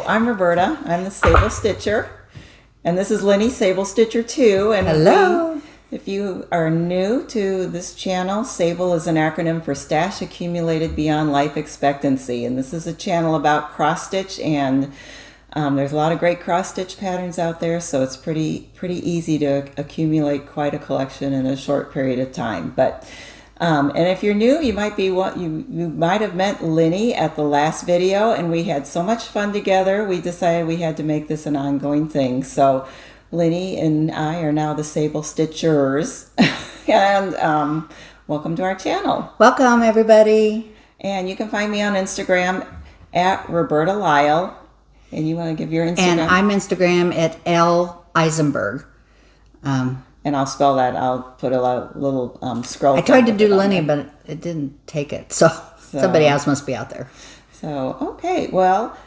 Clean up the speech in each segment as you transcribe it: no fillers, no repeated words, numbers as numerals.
I'm Roberta. I'm the Sable Stitcher. And this is Lenny, Sable Stitcher 2. And hello. If you are new to this channel, SABLE is an acronym for Stash Accumulated Beyond Life Expectancy. And this is a channel about cross-stitch, and there's a lot of great cross-stitch patterns out there, so it's pretty easy to accumulate quite a collection in a short period of time. But and if you're new, you might have met Lenny at the last video, and we had so much fun together. We decided we had to make this an ongoing thing. So Lenny and I are now the Sable Stitchers, and welcome to our channel. Welcome, everybody. And you can find me on Instagram at Roberta Lyle. And you want to give your Instagram? And I'm Instagram at L Eisenberg. And I'll spell that. I'll put a little scroll. I tried to do Lenny, but it didn't take it. So somebody else must be out there. So, okay. Well,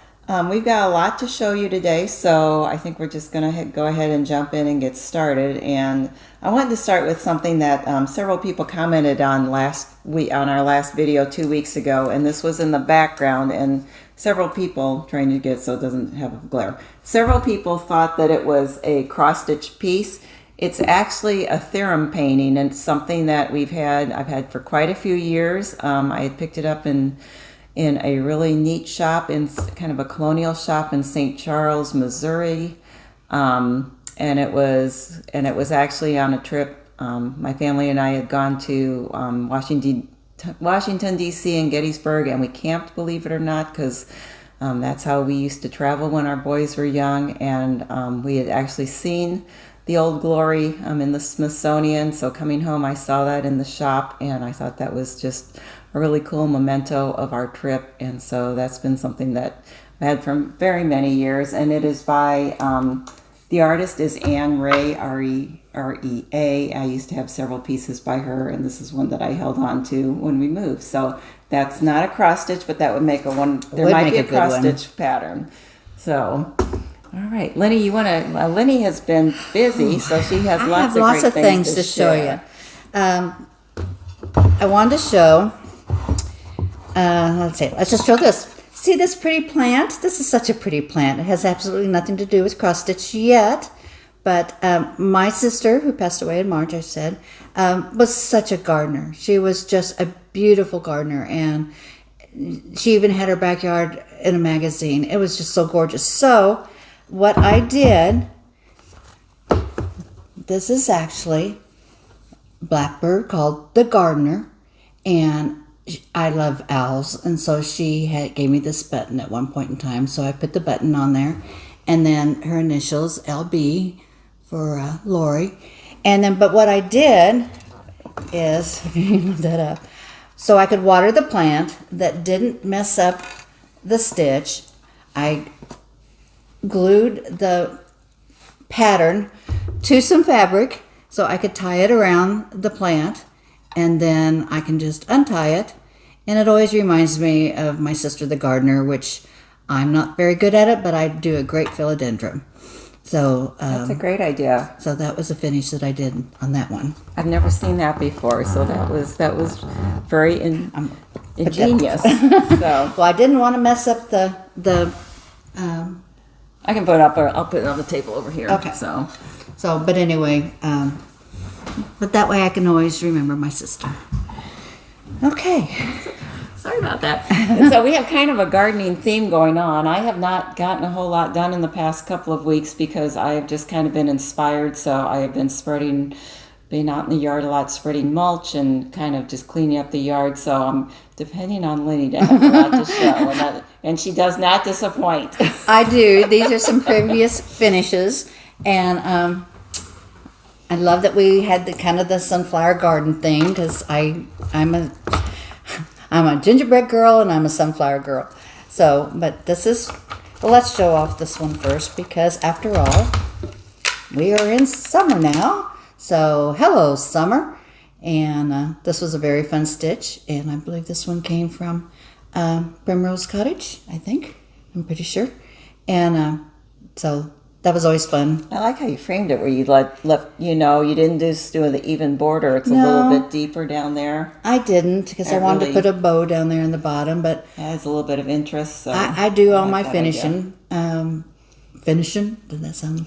we've got a lot to show you today. So I think we're just going to go ahead and jump in and get started. And I wanted to start with something that several people commented on on our last video 2 weeks ago. And this was in the background. And several people, trying to get so it doesn't have a glare, several people thought that it was a cross-stitch piece. It's actually a theorem painting, and it's something that I've had for quite a few years. I had picked it up in a really neat shop, in kind of a colonial shop in St. Charles, Missouri. And it was actually on a trip. My family and I had gone to Washington, D.C. and Gettysburg, and we camped, believe it or not, because that's how we used to travel when our boys were young. And we had actually seen the Old Glory in the Smithsonian. So coming home, I saw that in the shop, and I thought that was just a really cool memento of our trip. And so that's been something that I had for very many years. And it is by, the artist is Anne Rea, R-E-A. I used to have several pieces by her, and this is one that I held on to when we moved. So that's not a cross stitch, but that would make there might be a cross stitch pattern. So, all right, Lenny, Lenny has been busy, so she has lots of things to show you. I wanted to show, let's just show this. See this pretty plant? This is such a pretty plant. It has absolutely nothing to do with cross stitch yet, but my sister, who passed away in March, I said, was such a gardener. She was just a beautiful gardener, and she even had her backyard in a magazine. It was just so gorgeous. So what I did, this is actually blackbird called the gardener, and I love owls, and so she gave me this button at one point in time, so I put the button on there, and then her initials, LB, for Lori. And then, but what I did is, if you move that up, so I could water the plant that didn't mess up the stitch, I glued the pattern to some fabric so I could tie it around the plant, and then I can just untie it. And it always reminds me of my sister the gardener, which I'm not very good at it, but I do a great philodendron. So that's a great idea. So that was a finish that I did on that one. I've never seen that before, so that was very ingenious. So well, I didn't want to mess up the I can put it up, or I'll put it on the table over here. Okay. So but anyway, but that way I can always remember my sister. Okay. Sorry about that. And so we have kind of a gardening theme going on. I have not gotten a whole lot done in the past couple of weeks because I have just kind of been inspired. So I have been being out in the yard a lot, spreading mulch and kind of just cleaning up the yard. So I'm depending on Lenny to have a lot to show. And she does not disappoint. I do. These are some previous finishes. And I love that we had the sunflower garden thing, because I'm a gingerbread girl and I'm a sunflower girl. So, but let's show off this one first, because after all, we are in summer now. So, hello summer. And this was a very fun stitch, and I believe this one came from Primrose Cottage, I think. I'm pretty sure. And so that was always fun. I like how you framed it, where you left, you didn't just do the even border. It's a little bit deeper down there. I didn't, because I wanted to put a bow down there in the bottom, but it has a little bit of interest. So I do all my finishing. Finishing? Did that sound?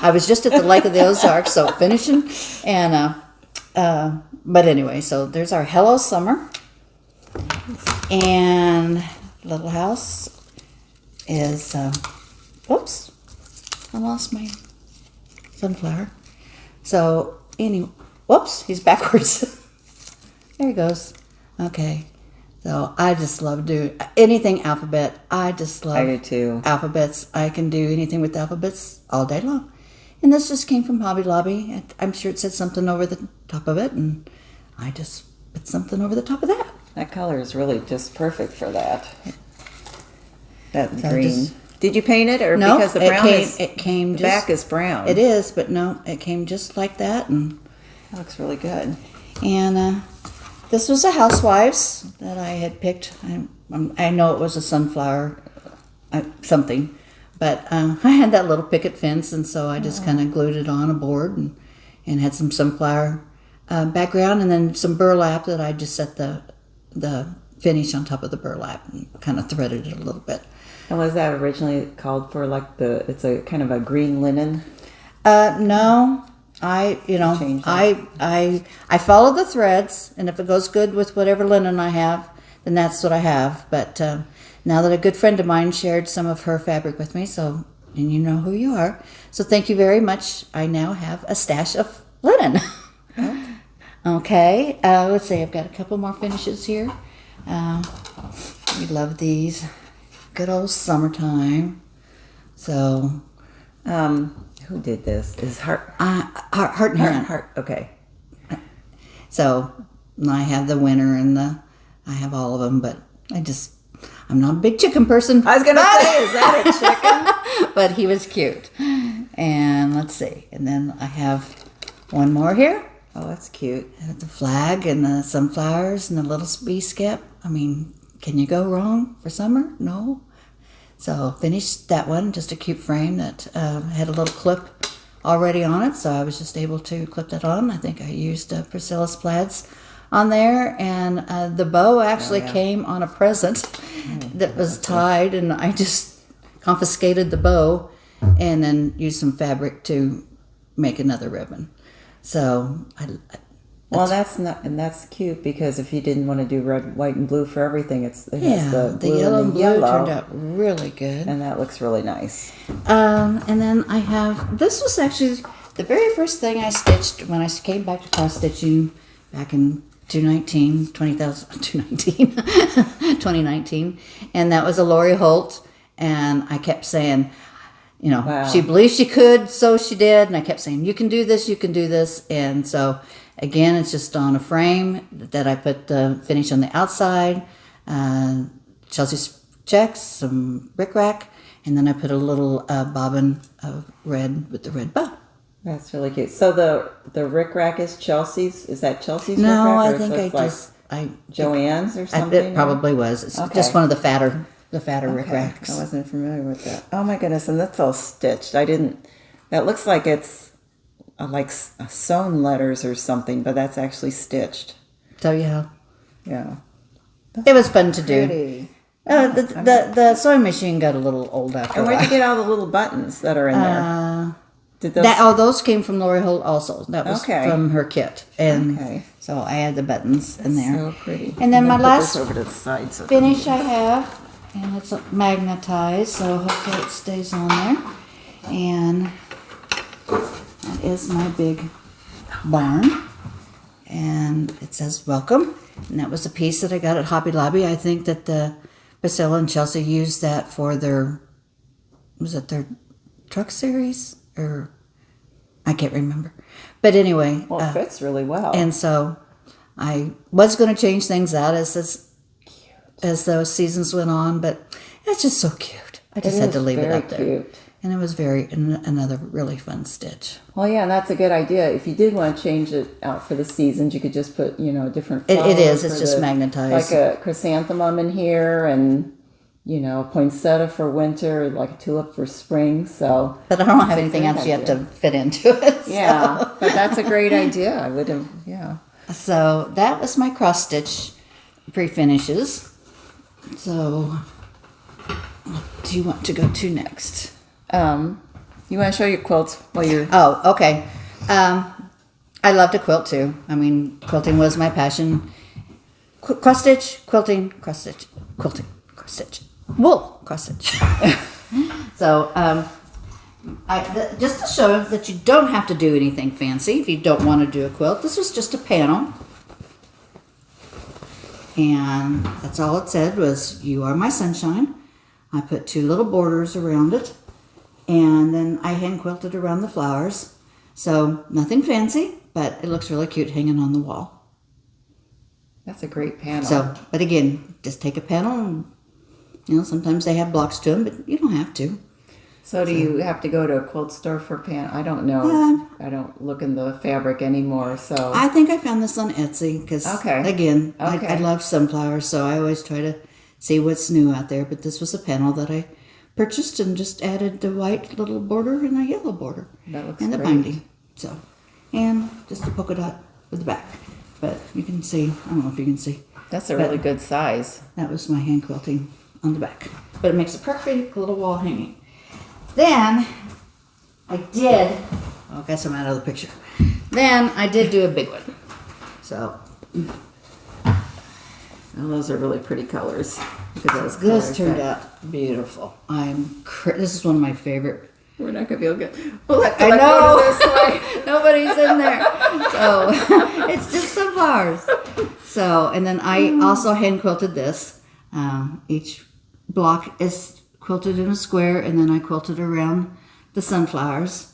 I was just at the Lake of the Ozarks, so finishing. And but anyway, so there's our Hello Summer, and little house is. Oops, I lost my sunflower. So anyway, whoops, he's backwards. There he goes. Okay. So I just love doing anything alphabet. I just love I do too. Alphabets. I can do anything with alphabets all day long. And this just came from Hobby Lobby. I'm sure it said something over the top of it, and I just put something over the top of that. That color is really just perfect for that. That green. Did you paint it, or no? Because the brown it came. The back is brown. It is, but no, it came just like that, and that looks really good. And this was a Housewives that I had picked. I know it was a sunflower, something, but I had that little picket fence, and so I just kind of glued it on a board and had some sunflower background, and then some burlap that I just set the finish on top of the burlap and kind of threaded it a little bit. And was that originally called for it's a kind of a green linen? No. I follow the threads, and if it goes good with whatever linen I have, then that's what I have. But now that a good friend of mine shared some of her fabric with me, and you know who you are, so thank you very much. I now have a stash of linen. Okay, let's see. I've got a couple more finishes here. We love these. Good old summertime. So, who did this? Is Hart? Hart and Hart. Hart. Okay. So I have the winter and I have all of them, but I'm not a big chicken person. I was gonna say, is that a chicken? But he was cute. And let's see. And then I have one more here. Oh, that's cute. The flag and the sunflowers and the little bee skip. I mean, can you go wrong for summer? No. So finished that one, just a cute frame that had a little clip already on it, so I was just able to clip that on. I think I used Priscilla's plaids on there, and the bow actually came on a present that was tied, and I just confiscated the bow and then used some fabric to make another ribbon. So that's cute, because if you didn't want to do red, white, and blue for everything, it has the blue yellow and the blue yellow. turned out really good, and that looks really nice. And then I have, this was actually the very first thing I stitched when I came back to cross stitching back in 2019, and that was a Lori Holt, and I kept saying, she believed she could, so she did, and I kept saying, you can do this, and so again, it's just on a frame that I put the finish on the outside, Chelsea's checks, some rickrack, and then I put a little bobbin of red with the red bow. That's really cute. So the rickrack is Chelsea's? Is that Chelsea's rickrack? No, I think Joanne's or something? It probably was. It's just one of the fatter rickracks. I wasn't familiar with that. Oh my goodness, and that's all stitched. That looks like it's like sewn letters or something, but that's actually stitched. So yeah. That's it was fun to pretty. do. The sewing machine got a little old after a while. And where'd you get all the little buttons that are in there? Those came from Lori Holt also. That was from her kit. And so I had the buttons in there. So pretty. And then my last over to the side finish I have, and it's magnetized, so hopefully it stays on there. And that is my big barn. And it says welcome. And that was a piece that I got at Hobby Lobby. I think that Priscilla and Chelsea used that for their truck series? Or I can't remember. But anyway. Well, it fits really well. And so I was going to change things out as those seasons went on, but it's just so cute. I just had to leave it up there. Cute. And it was another really fun stitch. Well, yeah, and that's a good idea. If you did want to change it out for the seasons, you could just put, different flowers. It is. It's just magnetized. Like a chrysanthemum in here, and you know, a poinsettia for winter, like a tulip for spring. So, But I don't have anything else yet to fit into it. So. yeah, but that's a great idea. I would have, yeah. So that was my cross stitch pre-finishes. So what do you want to go to next? You want to show your quilts while you're... Oh, okay. I love to quilt too. I mean, quilting was my passion. Cross stitch, quilting, cross stitch, quilting, cross stitch, wool, cross stitch. So, just to show that you don't have to do anything fancy if you don't want to do a quilt. This was just a panel. And that's all it said was, "You are my sunshine." I put 2 little borders around it. And then I hand quilted around the flowers. So nothing fancy, but it looks really cute hanging on the wall. That's a great panel. So, but again, just take a panel and, you know, sometimes they have blocks to them, but you don't have to. So do you have to go to a quilt store for panel? I don't know. I don't look in the fabric anymore, so... I think I found this on Etsy because, again, I love sunflowers, so I always try to see what's new out there. But this was a panel that I purchased and just added the white little border and a yellow border. That looks and the great. binding. So, and just a polka dot with the back. But you can see, I don't know if you can see. That's a really good size. That was my hand quilting on the back. But it makes a perfect little wall hanging. Then I did, I guess I'm out of the picture. Then I did do a big one. So, Oh, those are really pretty colors. Look at those this colors. turned out beautiful. This is one of my favorite. We're not going to be able to get... We'll have to I like know. go to this way. Nobody's in there. So, it's just some flowers. So, and then I also hand quilted this. Each block is quilted in a square, and then I quilted around the sunflowers.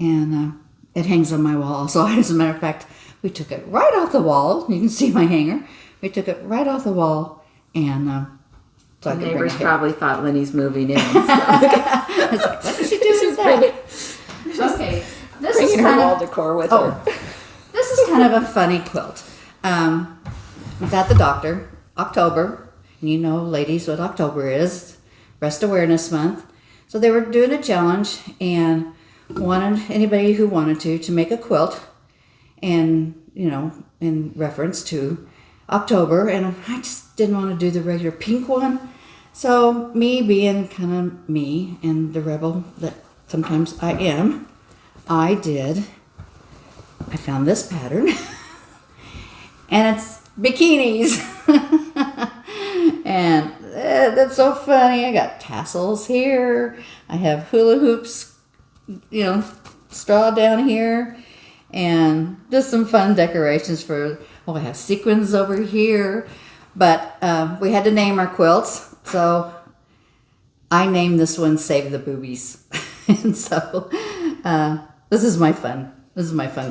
And it hangs on my wall also. As a matter of fact, we took it right off the wall. You can see my hanger. We took it right off the wall, and so The neighbors probably thought Lenny's moving in. So. I was like, what did she do with that? Okay, this is Bringing her kind wall of decor with her. this is kind of a funny quilt. We got the doctor October, and you know, ladies, what October is, Breast Awareness Month. So they were doing a challenge and wanted anybody who wanted to make a quilt, and you know, in reference to October, and I just didn't want to do the regular pink one. So me being kind of me and the rebel that sometimes I am, I found this pattern and it's bikinis. And that's so funny. I got tassels here. I have hula hoops, you know, straw down here, and just some fun decorations for, I have sequins over here. But we had to name our quilts, so I named this one Save the Boobies. And so this is my fun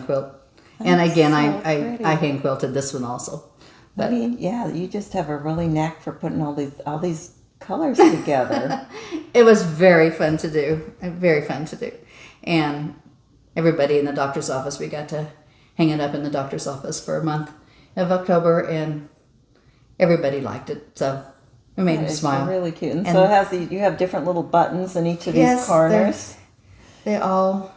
quilt. And again, I hand quilted this one also. But, I mean, yeah, you just have a really knack for putting all these colors together. it was very fun to do. And everybody in the doctor's office, we got to hang it up in the doctor's office for a month of October, and everybody liked it. So it made them smile. Really cute. And so it has you have different little buttons in each of these corners. They all.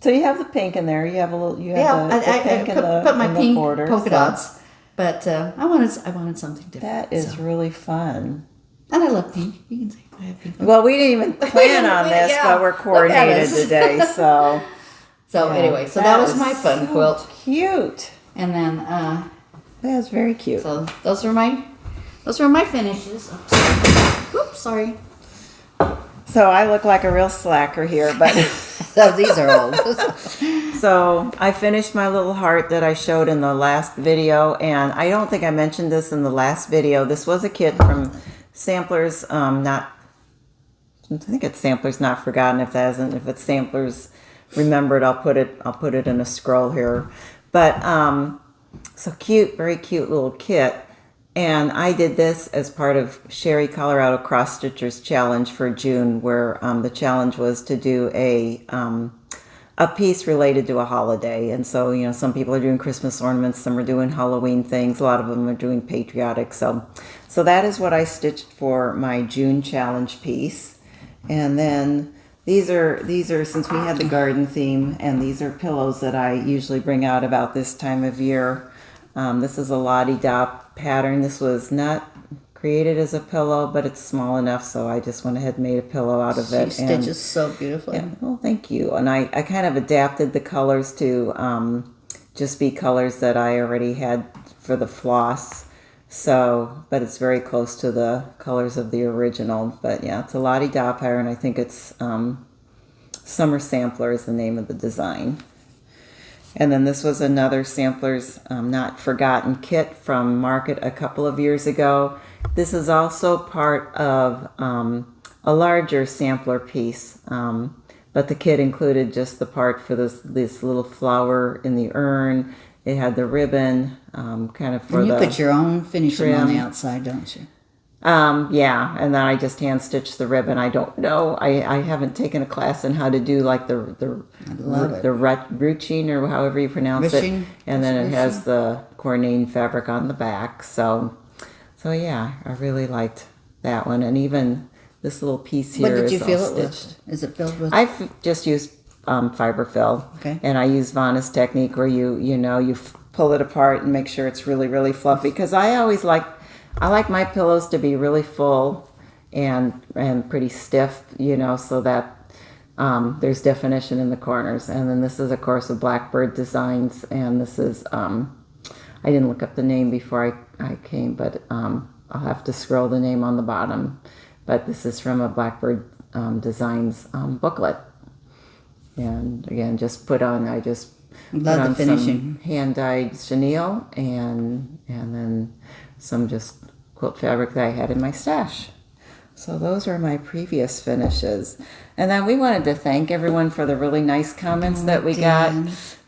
So you have the pink in there. You have the pink I put my pink border, polka dots. But I wanted something different. That is really fun. And I love pink. You can see I have pink. Well, we didn't even plan on this, but we're coordinated today. So anyway, so that was my fun quilt. Cute. And then that's very cute. So those were my finishes. Oops, sorry. So I look like a real slacker here, but these are old. So I finished my little heart that I showed in the last video, and I don't think I mentioned this in the last video. This was a kit from Samplers, I think it's Samplers Not Forgotten. If it's Samplers Remembered, I'll put it in a scroll here. But so cute, very cute little kit. And I did this as part of Sherry Colorado Cross Stitchers Challenge for June, where the challenge was to do a a piece related to a holiday. And so, some people are doing Christmas ornaments, some are doing Halloween things, a lot of them are doing patriotic. So that is what I stitched for my June challenge piece. And then these are since we had the garden theme, and these are pillows that I usually bring out about this time of year. This is a la-di-da pattern. This was not created as a pillow, but it's small enough, so I just went ahead and made a pillow out of it. She stitches so beautifully. Yeah, well, thank you. And I kind of adapted the colors to just be colors that I already had for the floss. So, but it's very close to the colors of the original. But yeah, it's a la-di-da pattern. I think it's Summer Sampler is the name of the design. And then this was another Sampler's Not Forgotten kit from Market a couple of years ago. This is also part of a larger sampler piece, but the kit included just the part for this little flower in the urn. It had the ribbon, kind of for and you the put your own finishing trim on the outside, don't you? Yeah, and then I just hand stitched the ribbon. I don't know. I haven't taken a class on how to do like the ruching or however you pronounce Ruching. it. And then it has the cornane fabric on the back. So yeah, I really liked that one. And even this little piece here What did you is fill all it stitched. with? Is it filled with? I've just used fiber fill. Okay. And I use Vanna's technique where you pull it apart and make sure it's really, really fluffy. Because I like my pillows to be really full and pretty stiff, so that there's definition in the corners. And then this is, of course, a Blackbird Designs, and this is I didn't look up the name before I came, but I'll have to scroll the name on the bottom. But this is from a Blackbird Designs booklet. And again, I just put Love on the finishing. some hand-dyed chenille and then some just quilt fabric that I had in my stash. So those are my previous finishes. And then we wanted to thank everyone for the really nice comments that we got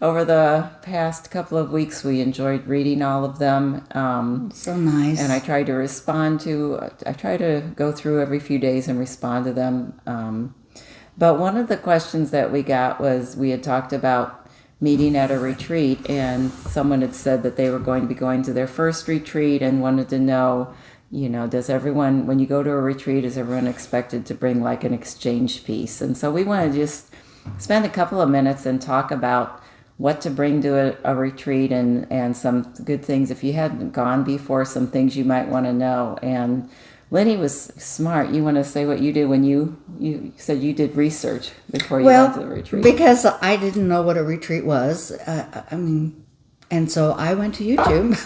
over the past couple of weeks. We enjoyed reading all of them. So nice. And I try to go through every few days and respond to them. But one of the questions that we got was, we had talked about meeting at a retreat, and someone had said that they were going to be going to their first retreat and wanted to know, does everyone, when you go to a retreat, is everyone expected to bring like an exchange piece? And so we want to just spend a couple of minutes and talk about what to bring to a retreat and some good things. If you hadn't gone before, some things you might want to know. And Lenny was smart. You want to say what you did when you said you did research before you went to the retreat? Because I didn't know what a retreat was. And so I went to YouTube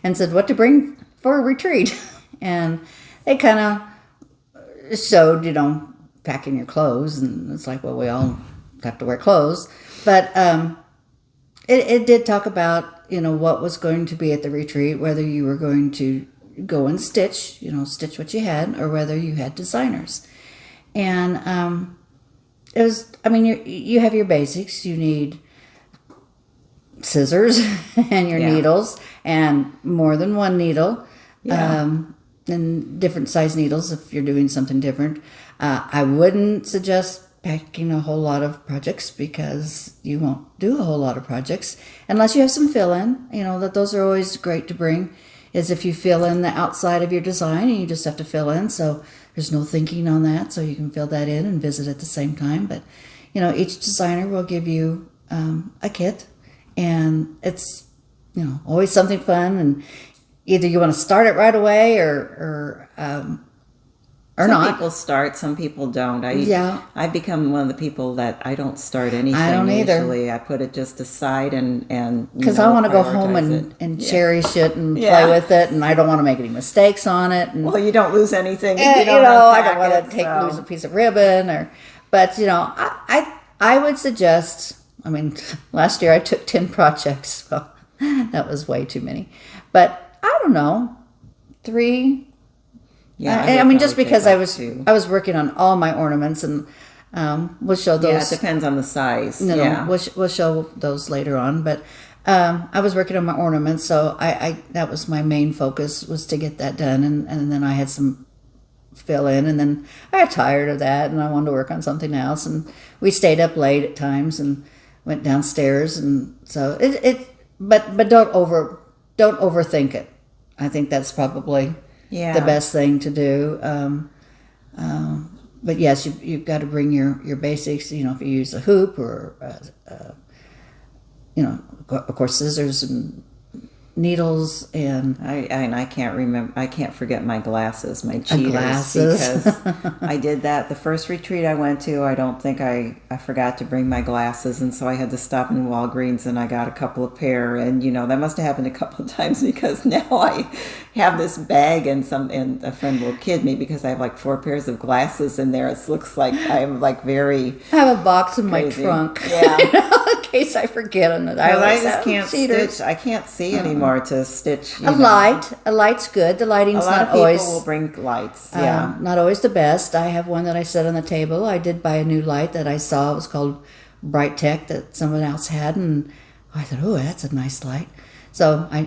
and said what to bring for a retreat. And they kind of showed, packing your clothes. And it's like, well, we all have to wear clothes. But it did talk about, what was going to be at the retreat, whether you were going to go and stitch what you had, or whether you had designers. And it was, you have your basics. You need scissors and your needles, and more than one needle, and different size needles if you're doing something different. I wouldn't suggest packing a whole lot of projects, because you won't do a whole lot of projects unless you have some fill-in. That those are always great to bring, is if you fill in the outside of your design and you just have to fill in, so there's no thinking on that, so you can fill that in and visit at the same time. But each designer will give you a kit, and it's always something fun, and either you want to start it right away or not. Some people start, some people don't. I've become one of the people that I don't start anything. I don't either. Usually I put it just aside and because I want to go home and cherish it and play with it, and I don't want to make any mistakes on it. And, well, you don't lose anything. If I you don't want to lose a piece of ribbon but I would suggest. Last year I took 10 projects. Well, that was way too many, but I don't know, 3. Yeah, just because I was working on all my ornaments, and we'll show those. Yeah, it depends on the size. We'll show those later on. But I was working on my ornaments, so I that was my main focus, was to get that done, and then I had some fill in, and then I got tired of that, and I wanted to work on something else, and we stayed up late at times, and went downstairs, and so but don't overthink it. I think that's probably the best thing to do. But yes, you've got to bring your basics. You know, if you use a hoop or you know, of course, scissors and needles, and I can't remember. I can't forget my glasses, my cheaters, glasses. because I did that the first retreat I went to. I don't think I forgot to bring my glasses, and so I had to stop in Walgreens and I got a couple of pair. And you know, that must have happened a couple of times, because now I have this bag, and a friend will kid me because I have like 4 pairs of glasses in there. It looks like I'm like very. I have a box in crazy. my trunk. Yeah. In case I forget them. I just can't stitch. I can't see anymore to stitch. A light's good. The lighting's not always. A lot of people will bring lights. Yeah, not always the best. I have one that I set on the table. I did buy a new light that I saw. It was called Bright Tech, that someone else had, and I thought, oh, that's a nice light. So I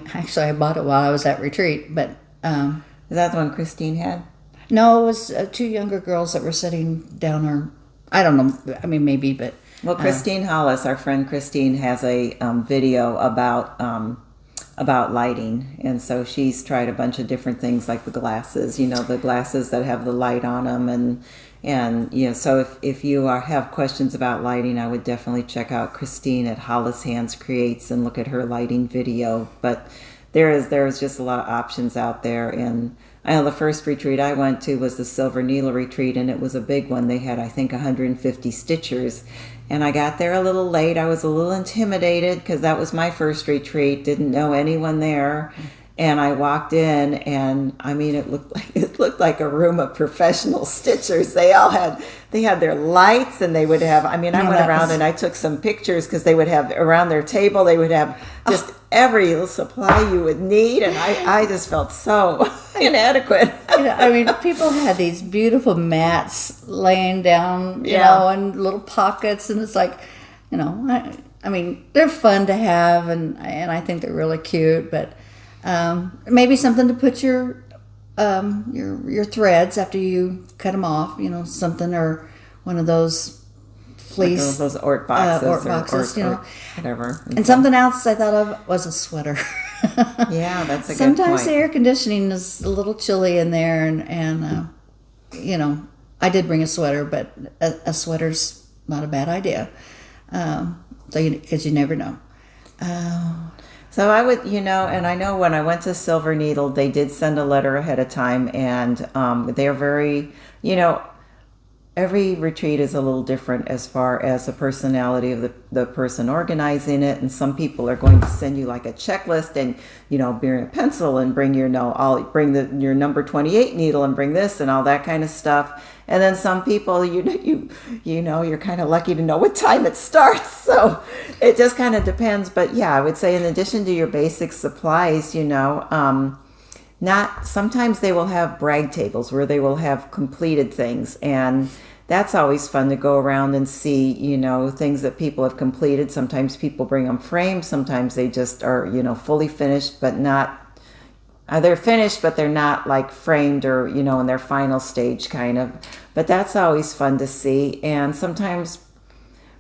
bought it while I was at retreat. But is that the one Christine had? No, it was 2 younger girls that were sitting down, or I don't know. I mean, maybe, but. Well, Christine Hollis, our friend Christine, has a video about lighting, and so she's tried a bunch of different things, like the glasses. You know, the glasses that have the light on them, and you know. So if you have questions about lighting, I would definitely check out Christine at Hollis Hands Creates and look at her lighting video. But there is just a lot of options out there, and I know the first retreat I went to was the Silver Needle retreat, and it was a big one. They had, I think, 150 stitchers. And I got there a little late. I was a little intimidated because that was my first retreat. Didn't know anyone there. And I walked in, and I mean, it looked like a room of professional stitchers. They had their lights, and they would have. I mean, I went around and I took some pictures, because they would have around their table. They would have just every little supply you would need, and I just felt so inadequate. I mean, people had these beautiful mats laying down, you know, and little pockets, and it's like, you know, I mean, they're fun to have, and I think they're really cute, but. Maybe something to put your threads after you cut them off, you know, something, or one of those fleece, like those Ort boxes, you know, whatever. And something else I thought of was a sweater. Yeah, that's a good Sometimes point. the air conditioning is a little chilly in there, and you know, I did bring a sweater, but a sweater's not a bad idea, because you never know. So I would, you know, and I know when I went to Silver Needle, they did send a letter ahead of time, and they're very, you know, every retreat is a little different as far as the personality of the person organizing it. And some people are going to send you like a checklist, and, you know, bring a pencil and bring your, your number 28 needle and bring this and all that kind of stuff. And then some people, you know, you're kind of lucky to know what time it starts. So it just kind of depends. But yeah, I would say in addition to your basic supplies, you know, sometimes they will have brag tables where they will have completed things. And that's always fun to go around and see, you know, things that people have completed. Sometimes people bring them framed. Sometimes they just are, you know, fully finished, but not. They're finished, but they're not like framed or, you know, in their final stage kind of. But that's always fun to see. And sometimes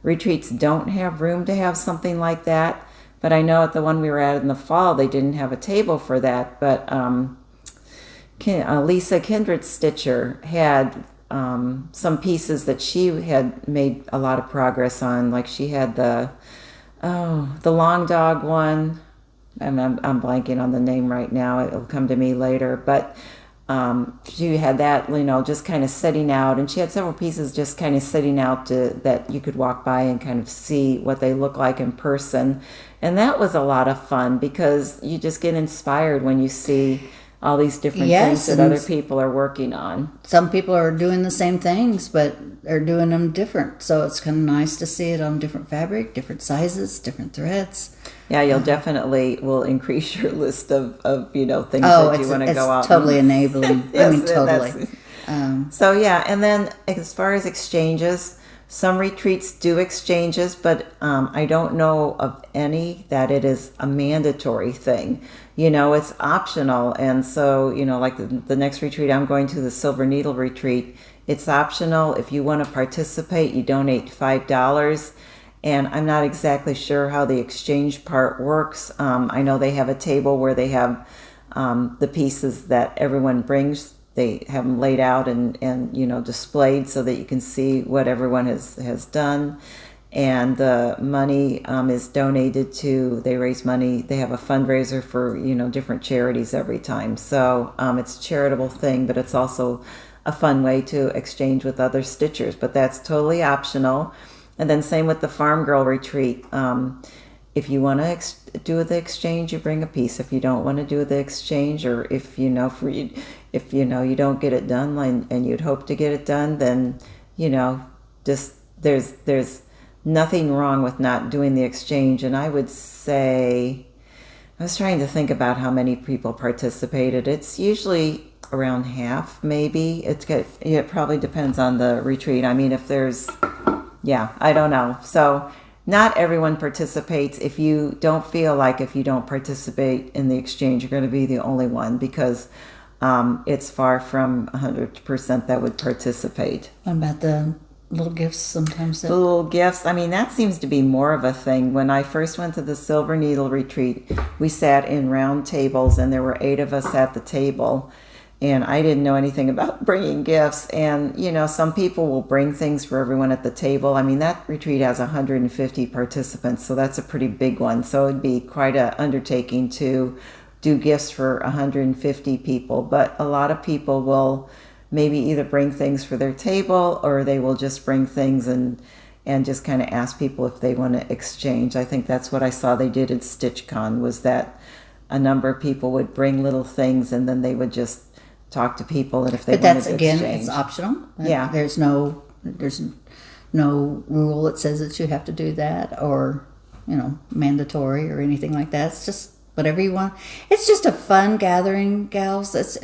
retreats don't have room to have something like that. But I know at the one we were at in the fall, they didn't have a table for that. But Lisa Kindred Stitcher had some pieces that she had made a lot of progress on. Like she had the long dog one. I'm blanking on the name right now. It'll come to me later. But she had that, you know, just kind of sitting out. And she had several pieces just kind of sitting out that you could walk by and kind of see what they look like in person. And that was a lot of fun, because you just get inspired when you see all these different things that other people are working on. Some people are doing the same things, but they're doing them different. So it's kind of nice to see it on different fabric, different sizes, different threads. Yeah, you'll definitely will increase your list of you know, things that you want to go out. It's totally enabling. Yes, I mean, totally. So yeah, and then as far as exchanges, some retreats do exchanges, but I don't know of any that it is a mandatory thing. You know, it's optional. And so, you know, like the next retreat I'm going to, the Silver Needle retreat, it's optional. If you want to participate, you donate $5. and I'm not exactly sure how the exchange part works. I know they have a table where they have the pieces that everyone brings. They have them laid out and displayed so that you can see what everyone has done. And the money is donated to, they raise money. They have a fundraiser for, different charities every time. So it's a charitable thing, but it's also a fun way to exchange with other stitchers. But that's totally optional. And then same with the Farm Girl Retreat. If you want to do the exchange, you bring a piece. If you don't want to do the exchange, or if you don't get it done and you'd hope to get it done, then just there's nothing wrong with not doing the exchange. And I would say, I was trying to think about how many people participated. It's usually around half, maybe. It probably depends on the retreat. I mean, if there's, I don't know. So not everyone participates. If you don't feel like if you don't participate in the exchange, you're going to be the only one, because it's far from 100% that would participate. What about the little gifts sometimes? The little gifts, I mean, that seems to be more of a thing. When I first went to the Silver Needle Retreat, we sat in round tables, and there were 8 of us at the table. And I didn't know anything about bringing gifts. And, some people will bring things for everyone at the table. I mean, that retreat has 150 participants, so that's a pretty big one. So it'd be quite an undertaking to do gifts for 150 people. But a lot of people will maybe either bring things for their table, or they will just bring things and just kind of ask people if they want to exchange. I think that's what I saw they did at StitchCon, was that a number of people would bring little things, and then they would just talk to people, and if they wanted to exchange. It's optional. Yeah. There's no rule that says that you have to do that, or mandatory or anything like that. It's just whatever you want. It's just a fun gathering, guys. It's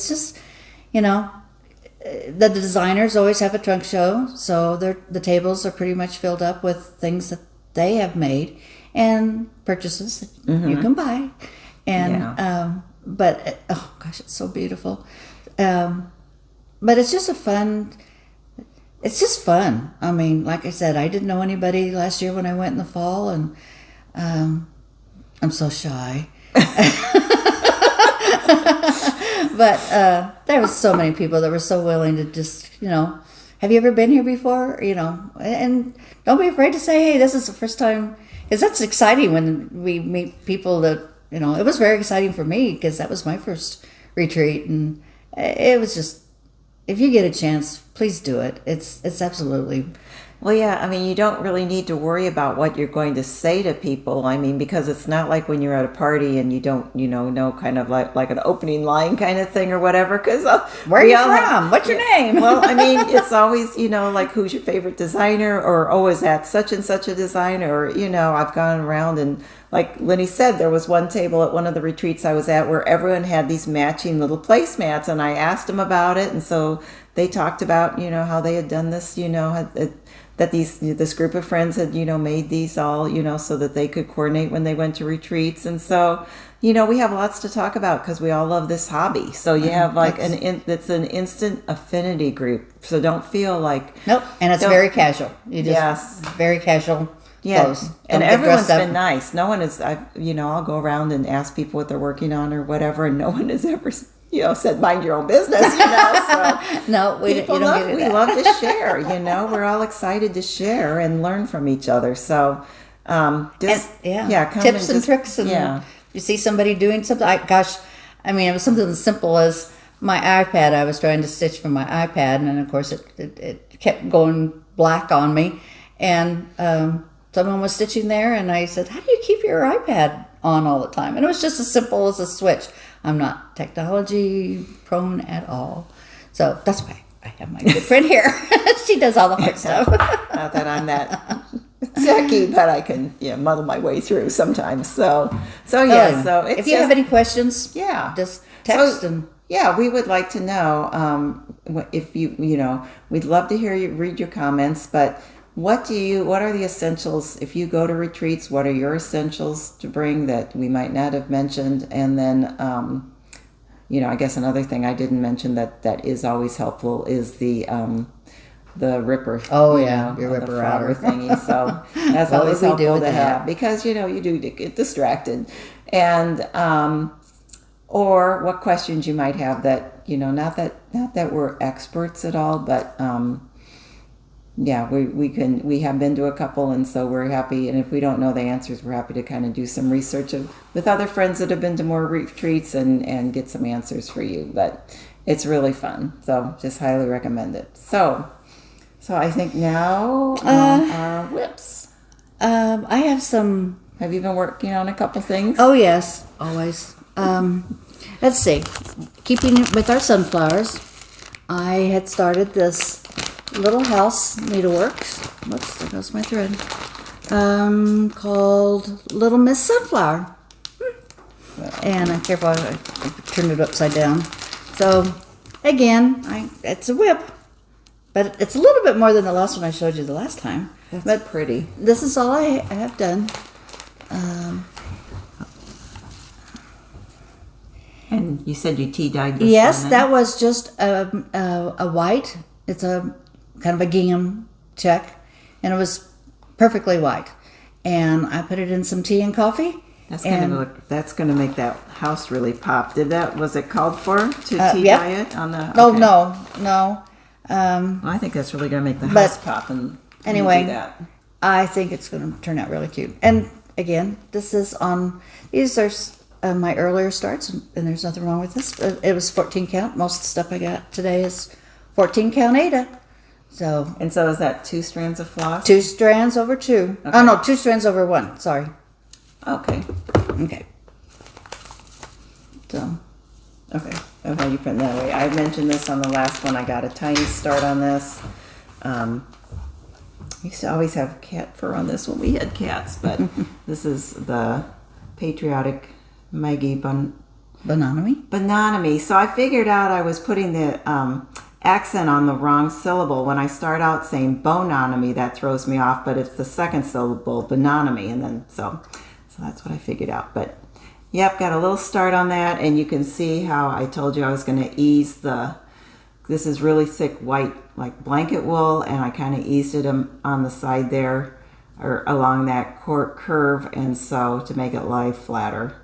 just the designers always have a trunk show, so the tables are pretty much filled up with things that they have made and purchases that you can buy. And but oh gosh, it's so beautiful. But it's just fun. I mean, like I said, I didn't know anybody last year when I went in the fall, and I'm so shy. But there was so many people that were so willing to just, have you ever been here before? And don't be afraid to say, hey, this is the first time, because that's exciting when we meet people that, it was very exciting for me, because that was my first retreat, and it was just, if you get a chance, please do it. It's absolutely. Well, yeah, I mean, you don't really need to worry about what you're going to say to people. I mean, because it's not like when you're at a party and you don't, know kind of like an opening line kind of thing or whatever. Because where are you from? What's your name? Well, I mean, it's always, like, who's your favorite designer, or is that such and such a designer, or, I've gone around and, like Lenny said, there was one table at one of the retreats I was at where everyone had these matching little placemats, and I asked them about it, and so they talked about, how they had done this, that this group of friends had, made these all, so that they could coordinate when they went to retreats. And so, we have lots to talk about because we all love this hobby. So you have like it's an instant affinity group. So don't feel like... Nope. And it's very casual. Very casual. Yeah, clothes. And everyone's been nice. No one is, I'll go around and ask people what they're working on or whatever, and no one has ever, said mind your own business. So no, we don't get we love to share. We're all excited to share and learn from each other. So, come tips and tricks, and you see somebody doing something. It was something as simple as my iPad. I was trying to stitch from my iPad, and of course it kept going black on me, and someone was stitching there, and I said, how do you keep your iPad on all the time? And it was just as simple as a switch. I'm not technology prone at all. So that's why I have my good friend here. She does all the hard stuff. Not that I'm that techie, but I can muddle my way through sometimes. So it's if you have any questions, just text we would like to know if we'd love to hear you read your comments, but what are the essentials if you go to retreats? What are your essentials to bring that we might not have mentioned? And then, I guess another thing I didn't mention that is always helpful is the the ripper. Oh, you yeah, know, your the ripper frogger router. thingy. So that's What always would we do helpful to without? have because you know you do get distracted, and or what questions you might have that you know not that we're experts at all, but yeah, we have been to a couple, and so we're happy. And if we don't know the answers, we're happy to kind of do some research with other friends that have been to more retreats and get some answers for you. But it's really fun, so just highly recommend it. So I think now our whips. I have some. Have you been working on a couple things? Oh yes, always. Let's see. Keeping with our sunflowers, I had started this little house needleworks. Whoops, there goes my thread. Called Little Miss Sunflower. And I'm careful, I turned it upside down. So again, it's a whip, but it's a little bit more than the last one I showed you the last time. That's pretty. This is all I have done. And you said you tea-dyed this Yes, one, that was just a white. It's a kind of a gingham check, and it was perfectly white. And I put it in some tea and coffee. That's gonna make that house really pop. Was it called for to tea yep. dye it on the? Oh okay. no. Well, I think that's really gonna make the house pop. And anyway, do that. I think it's going to turn out really cute. And again, these are my earlier starts, and there's nothing wrong with this. It was 14 count. Most of the stuff I got today is 14 count Ada. So is that 2 strands of floss? 2 strands over 2. Okay. Oh no, 2 strands over 1. Sorry. Okay. So okay. You put it that way. I mentioned this on the last one. I got a tiny start on this. I used to always have cat fur on this when we had cats, but this is the Patriotic Maggie Bananami. So I figured out I was putting the accent on the wrong syllable. When I start out saying bononomy, that throws me off, but it's the second syllable, bananami, and then so that's what I figured out. But yep, got a little start on that, and you can see how I told you I was going to ease this is really thick white like blanket wool, and I kind of eased it on the side there or along that curve, and so to make it lie flatter.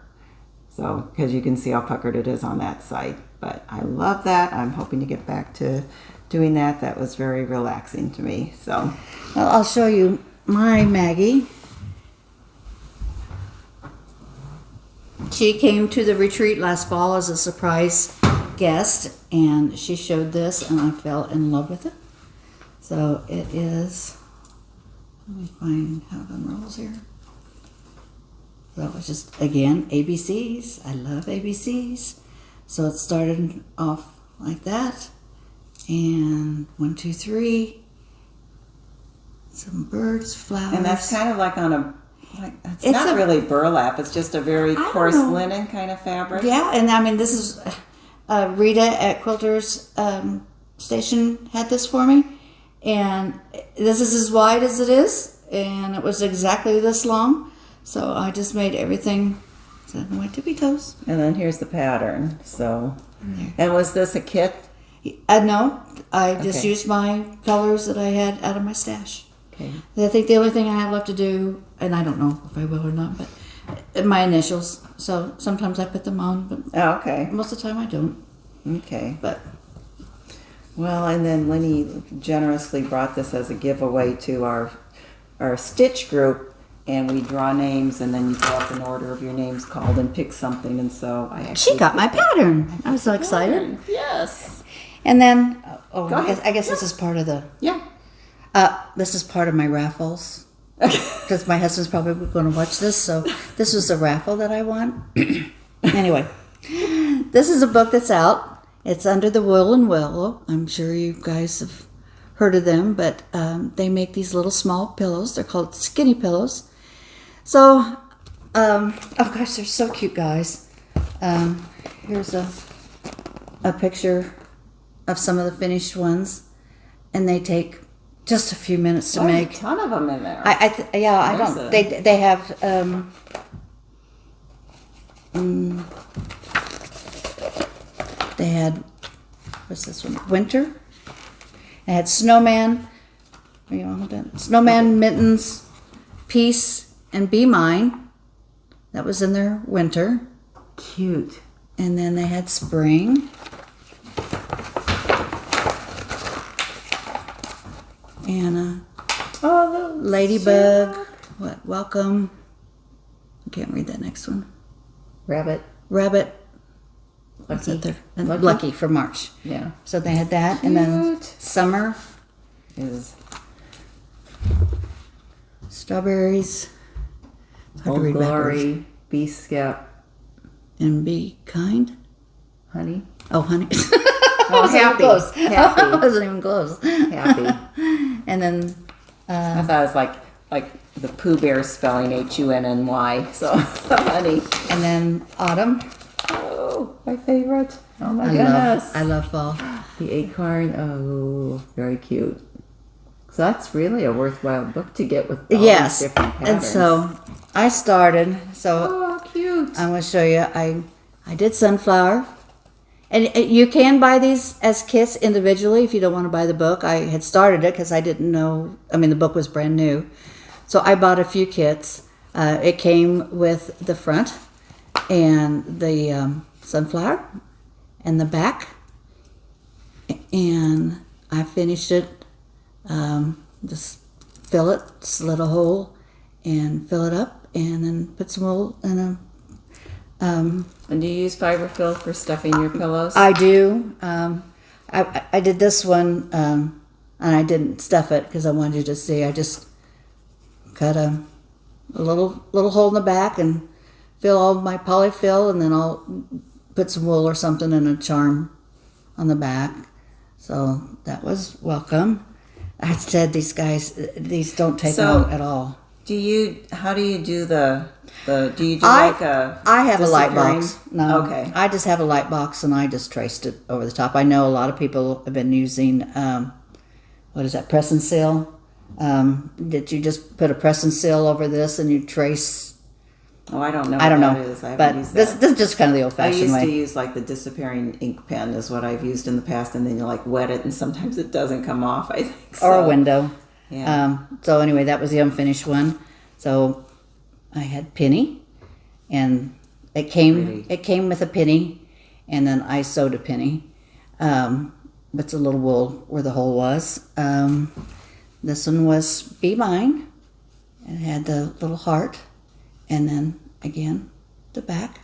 So because you can see how puckered it is on that side. But I love that. I'm hoping to get back to doing that. That was very relaxing to me. So well, I'll show you my Maggie. She came to the retreat last fall as a surprise guest, and she showed this, and I fell in love with it. So it is, let me find how it unrolls here. That was just, again, ABCs. I love ABCs. So it started off like that, and 1, 2, 3, some birds, flowers. And that's kind of like on a, it's not really burlap. It's just a very coarse linen kind of fabric. Yeah, and I mean, this is, Rita at Quilter's Station had this for me, and this is as wide as it is, and it was exactly this long. So I just made everything so my tippy toes. And then here's the pattern. So, and was this a kit? No, I just used my colors that I had out of my stash. Okay. I think the only thing I have left to do, and I don't know if I will or not, but my initials. So sometimes I put them on, but most of the time I don't. Okay. But well, and then Lenny generously brought this as a giveaway to our stitch group, and we draw names, and then you go up in order of your names called and pick something. And so I actually she got my pattern. I was so excited. Yes. And then I guess Yeah. This is part of the Yeah. this is part of my raffles. Because my husband's probably going to watch this, so this was the raffle that I won. Anyway, this is a book that's out. It's under the Wool and Willow. I'm sure you guys have heard of them, but they make these little small pillows. They're called skinny pillows. So, oh gosh, they're so cute, guys. Here's a picture of some of the finished ones, and they take just a few minutes to make. A ton of them in there. I don't. They have. They had, what's this one? Winter. It had snowman, Are you all done? Snowman Mittens, Peace and Be Mine. That was in their winter. Cute. And then they had spring. And Oh, the Ladybug. What? Welcome. I can't read that next one. rabbit. Rabbit. Lucky. What's that there? And Lucky? Lucky for March. Yeah. So they had that. And then Cute. summer. Is Strawberries. Hard to Old read backwards. Glory, Bee Skip, And Be Kind. Honey. Oh, honey. Oh, wasn't even happy. close. Happy. wasn't even close. Happy. And then I thought it was like the Pooh Bear spelling Hunny. So honey. and then autumn. Oh, my favorite. Oh my I goodness. love fall. The acorn. Oh, very cute. So that's really a worthwhile book to get with all Yes. these different patterns. And so I started. So Oh, cute. I'm going to show you. I did sunflower. And you can buy these as kits individually if you don't want to buy the book. I had started it because I didn't know. I mean, the book was brand new. So I bought a few kits. It came with the front and the sunflower and the back. And I finished it. Just fill it, slit a hole, and fill it up, and then put some wool in a. And do you use fiberfill for stuffing your pillows? I do. I did this one, and I didn't stuff it because I wanted you to see. I just cut a little hole in the back and fill all my polyfill, and then I'll put some wool or something in a charm on the back. So that was welcome. I said these don't take long at all. How do you do do you do I have a light disappearing? box. No. Okay. I just have a light box and I just traced it over the top. I know a lot of people have been using, what is that, press and seal? Did you just put a press and seal over this and you trace? Oh, I don't know. I don't what know. that is. I haven't But used this that. is just kind of the old I fashioned used way. to use like the disappearing ink pen is what I've used in the past, and then you like wet it, and sometimes it doesn't come off. I think so. Or a window. Yeah. So anyway, that was the unfinished one. So I had penny, and it came with a penny, and then I sewed a penny. It's a little wool where the hole was. This one was Be Mine. It had the little heart, and then again the back.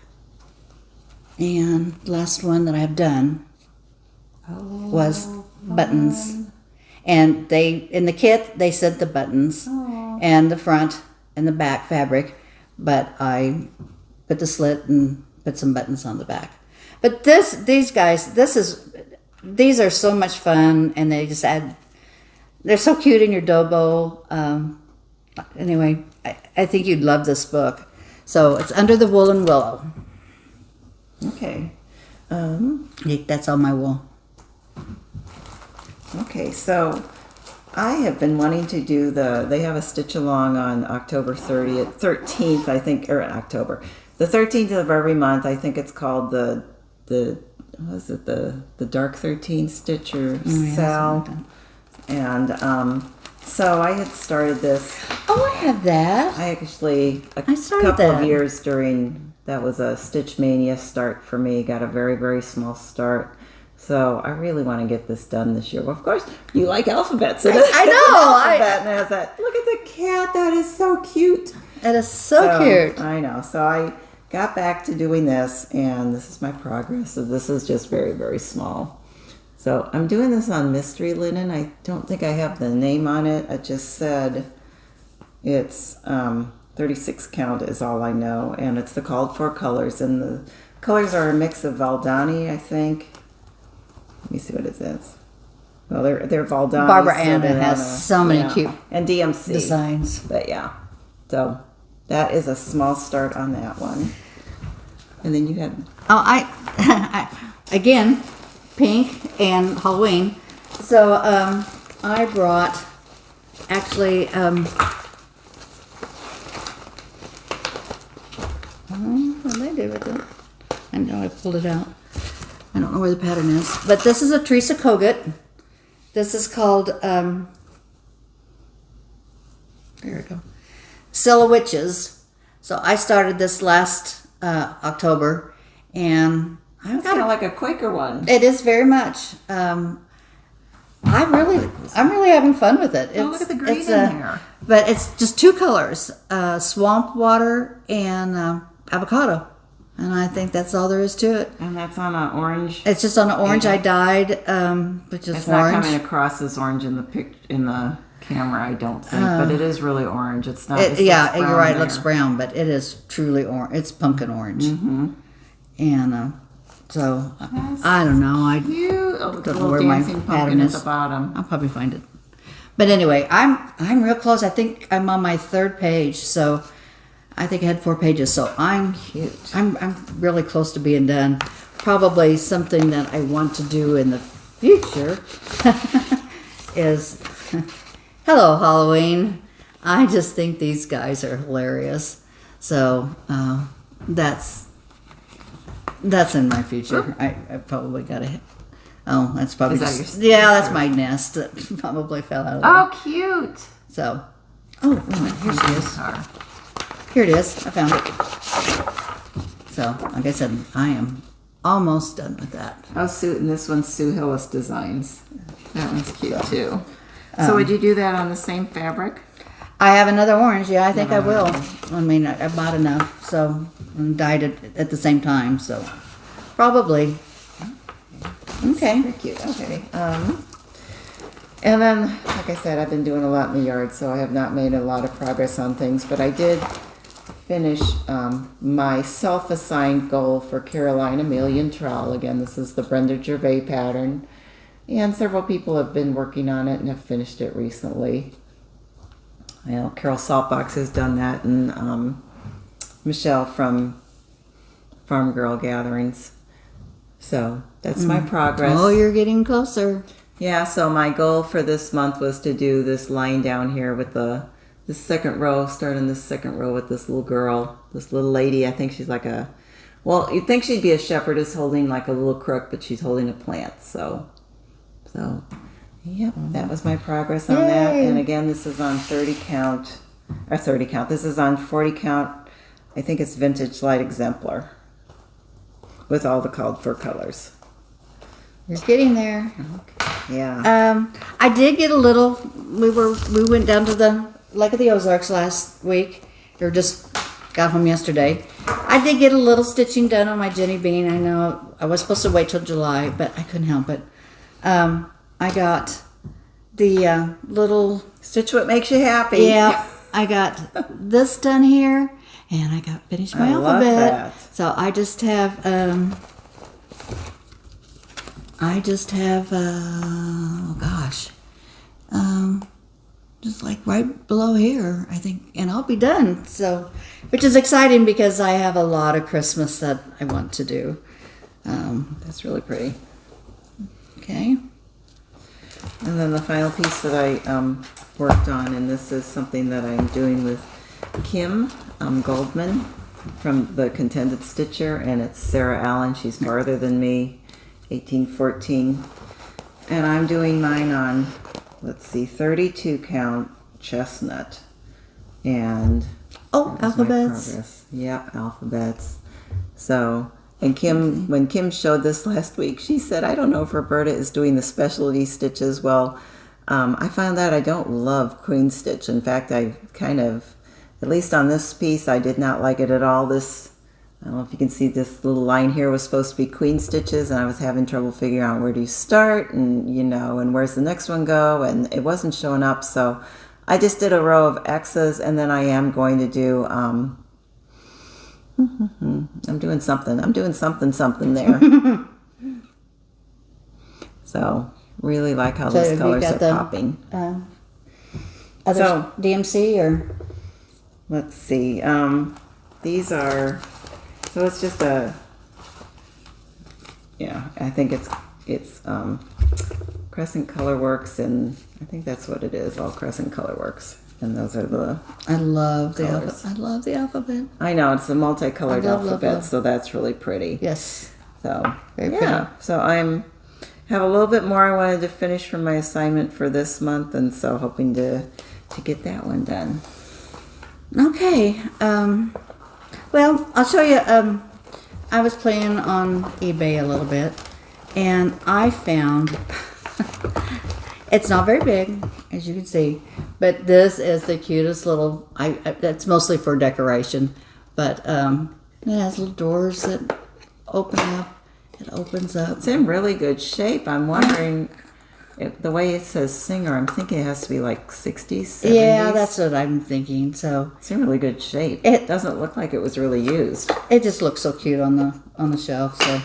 And the last one that I've done was buttons. And in the kit, they sent the buttons and the front and the back fabric, but I put the slit and put some buttons on the back. But these are so much fun, and they're so cute in your dough bowl. Anyway, I think you'd love this book. So it's Under the Woolen Willow. Okay. That's all my wool. Okay, so I have been wanting to do they have a stitch along on October 13th, I think, or October. The 13th of every month, I think it's called the Dark 13 Stitcher Sal. And so I had started this. Oh, I have that. I actually, I started couple that. of years that was a Stitch Mania start for me. Got a very, very small start. So I really want to get this done this year. Well, of course, you like alphabets. I know. It's an alphabet, and it has that. Look at the cat. That is so cute. That is so cute. I know. So I got back to doing this, and this is my progress. So this is just very, very small. So I'm doing this on mystery linen. I don't think I have the name on it. I just said it's 36 count is all I know, and it's the called for colors, and the colors are a mix of Valdani, I think. Let me see what it says. Well, they're Valdani. Barbara so Anna they're has so many cute and DMC designs. But yeah, so that is a small start on that one. And then you had I again, pink and Halloween. So I brought actually what did I do with it? I know I pulled it out. I don't know where the pattern is, but this is a Teresa Kogut. This is called There we go. Silhouettes. So I started this last October, and It's kind of like a Quaker one. it is very much. I'm really having fun with it. Oh, look at the green in here. But it's just 2 colors: swamp water and avocado, and I think that's all there is to it. And that's on an orange. It's just on an orange. I dyed, which is It's orange. not coming across as orange in the camera, I don't think, but it is really orange. It's not. Yeah, you're right. It looks brown, but it is truly orange. It's pumpkin orange. Mm-hmm. And so I don't know. I look at don't the know where little my dancing pattern pumpkin at is. the bottom. I'll probably find it. But anyway, I'm real close. I think I'm on my 3rd page, so I think I had 4 pages. So I'm Cute. I'm really close to being done. Probably something that I want to do in the future is hello Halloween. I just think these guys are hilarious. So that's in my future. I probably got to. Oh, that's probably that's my nest that probably fell out of there. Oh, cute. So, here she is. Here it is. I found it. So, like I said, I am almost done with that. Oh, Sue, and this one's Sue Hillis Designs. That one's cute too. So would you do that on the same fabric? I have another orange. Yeah, I think I will. I mean, I bought enough, so and dyed it at the same time. So, probably. Okay. Very cute. Okay. And then, like I said, I've been doing a lot in the yard, so I have not made a lot of progress on things, but I did finish my self-assigned goal for Carolina Million Trowel. Again, this is the Brenda Gervais pattern, and several people have been working on it and have finished it recently. You know, Carol Saltbox has done that, and Michelle from Farm Girl Gatherings. So that's my progress. Oh, you're getting closer. Yeah, so my goal for this month was to do this line down here with the second row, starting this second row with this little girl, this little lady. I think she's like you'd think she'd be a shepherdess holding like a little crook, but she's holding a plant. So yep, that was my progress on that. And again, this is on 30 count. This is on 40 count. I think it's Vintage Light Exemplar with all the called for colors. You're getting there. Okay. Yeah. I did get a little. We went down to the Lake of the Ozarks last week, or just got home yesterday. I did get a little stitching done on my Jenny Bean. I know I was supposed to wait till July, but I couldn't help it. I got the little Stitch what makes you happy. Yeah, I got this done here, and I got finished my alphabet. Love that. So I just have just like right below here, I think, and I'll be done. So, which is exciting because I have a lot of Christmas that I want to do. That's really pretty. Okay. And then the final piece that I worked on, and this is something that I'm doing with Kim Goldman from the Kindred Stitcher, and it's Sarah Allen. She's farther than me, 1814. And I'm doing mine on, let's see, 32 count chestnut. And alphabets. Yep, alphabets. So, and Kim, when Kim showed this last week, she said, I don't know if Roberta is doing the specialty stitches. Well, I found out I don't love queen stitch. In fact, I kind of, at least on this piece, I did not like it at all. This, I don't know if you can see this little line here was supposed to be queen stitches, and I was having trouble figuring out where do you start, and you know, and where's the next one go, and it wasn't showing up. So I just did a row of X's, and then I am going to do, I'm doing something there. So really like how these colors are popping. Other DMC or? Let's see. These are, so it's just a, yeah, I think it's Crescent Color Works, and I think that's what it is, all Crescent Color Works. And those are the I love the colors. I love the alphabet. I know, it's a multicolored alphabet, love. so that's really pretty. Yes. So, Very yeah. So have a little bit more I wanted to finish for my assignment for this month, and so hoping to to get that one done. Okay. Well, I'll show you. I was playing on eBay a little bit, and I found it's not very big, as you can see, but this is the cutest little. That's mostly for decoration, but it has little doors that open up. It opens up. It's in really good shape. I'm wondering, the way it says singer, I'm thinking it has to be like 60s, 70s. Yeah, that's what I'm thinking. So it's in really good shape. It doesn't look like it was really used. It just looks so cute on the shelf. So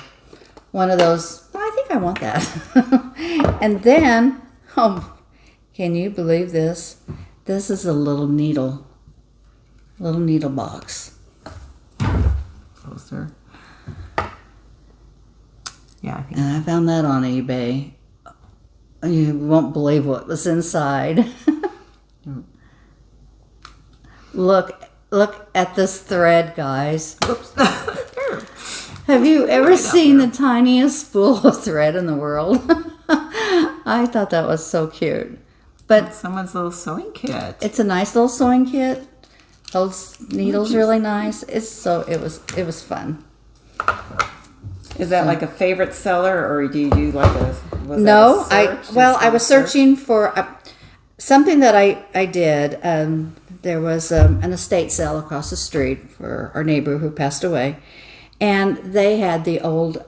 one of those. Well, I think I want that. And then, can you believe this? This is a little needle box. Closer. Yeah. And I found that on eBay. You won't believe what was inside. Look at this thread, guys. Oops. Have you ever seen the tiniest spool of thread in the world? I thought that was so cute. But someone's little sewing kit. It's a nice little sewing kit. Holds needles really nice. It was fun. Is that like a favorite seller, or do you do like a? No, I was searching for something that I did. There was an estate sale across the street for our neighbor who passed away, and they had the old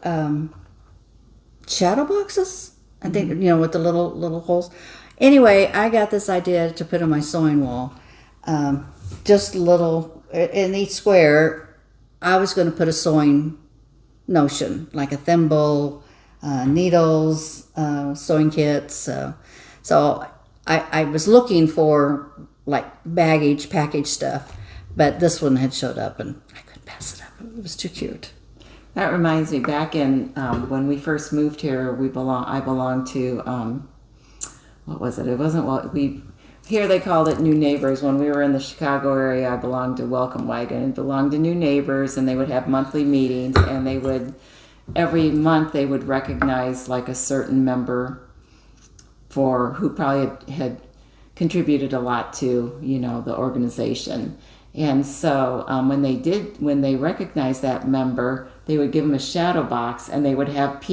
shadow boxes. I think with the little holes. Anyway, I got this idea to put on my sewing wall. Just little in each square. I was going to put a sewing notion, like a thimble, needles, sewing kits. So I was looking for like package stuff, but this one had showed up and I couldn't pass it up. It was too cute. That reminds me, back in when we first moved here, I belonged to what was it? It wasn't here they called it New Neighbors. When we were in the Chicago area, I belonged to Welcome Wagon and belonged to New Neighbors, and they would have monthly meetings, and every month they would recognize like a certain member who probably had contributed a lot to, the organization. And so when they recognized that member, they would give them a shadow box, and they would have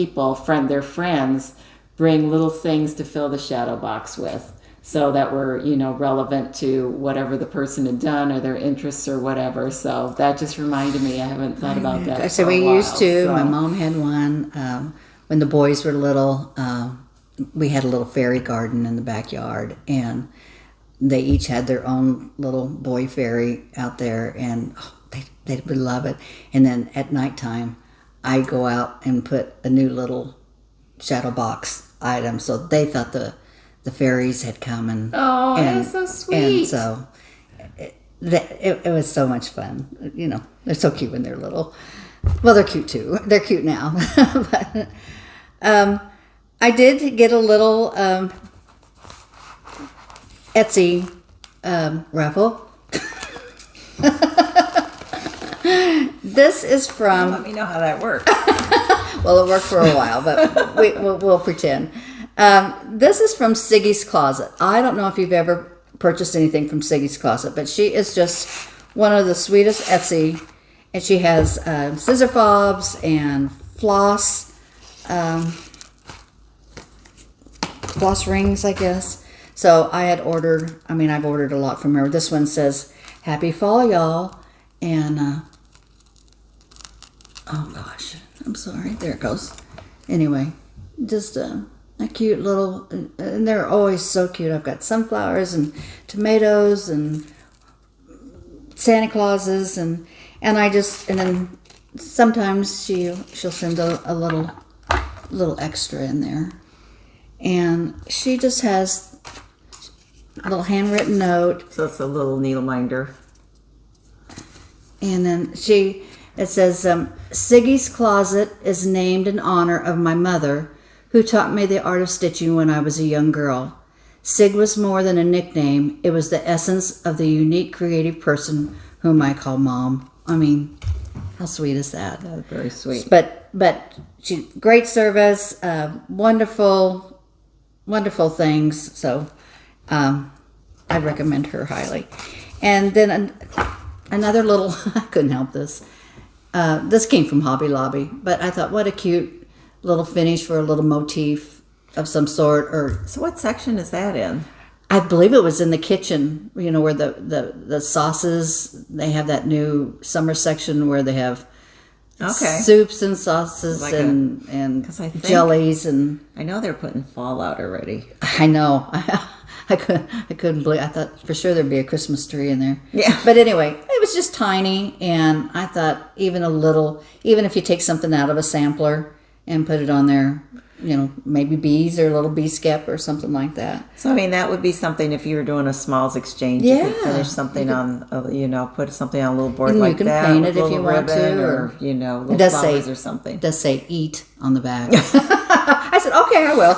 their friends, bring little things to fill the shadow box with. So that were, relevant to whatever the person had done or their interests or whatever. So that just reminded me. I haven't thought about that. So we used to. My mom had one when the boys were little. We had a little fairy garden in the backyard, and they each had their own little boy fairy out there, and they would love it. And then at nighttime, I'd go out and put a new little shadow box item. So they thought the fairies had come and that's so sweet. And so it was so much fun. They're so cute when they're little. Well, they're cute too. They're cute now. But I did get a little Etsy raffle. This is from. Let me know how that works. Well, it worked for a while, but we'll pretend. This is from Siggy's Closet. I don't know if you've ever purchased anything from Siggy's Closet, but she is just one of the sweetest Etsy, and she has scissor fobs and floss rings, I guess. So I've ordered a lot from her. This one says, "Happy Fall, y'all," and oh gosh, I'm sorry. There it goes. Anyway, just a cute little, and they're always so cute. I've got sunflowers and tomatoes and Santa Clauses, and then sometimes she'll send a little extra in there, and she just has a little handwritten note. So it's a little needle minder. And then it says, Siggy's Closet is named in honor of my mother, who taught me the art of stitching when I was a young girl. Sig was more than a nickname. It was the essence of the unique creative person whom I call Mom. I mean, how sweet is that? That's very sweet. But she great service, wonderful things. So I recommend her highly. And then another little, I couldn't help this. This came from Hobby Lobby, but I thought, what a cute little finish for a little motif of some sort. Or So what section is that in? I believe it was in the kitchen, where the sauces, they have that new summer section where they have soups and sauces Like and 'cause I think- jellies. And I know they're putting fall out already. I know. I couldn't believe. I thought for sure there'd be a Christmas tree in there. Yeah. But anyway, it was just tiny, and I thought even if you take something out of a sampler and put it on there, maybe bees or a little bee skep or something like that. So, I mean, that would be something if you were doing a smalls exchange. Yeah. You could finish something put something on a little board And like you can that. paint with it a if you little want to, ribbon or little it does flowers say or something. It does say "eat" on the back. I said, okay, I will.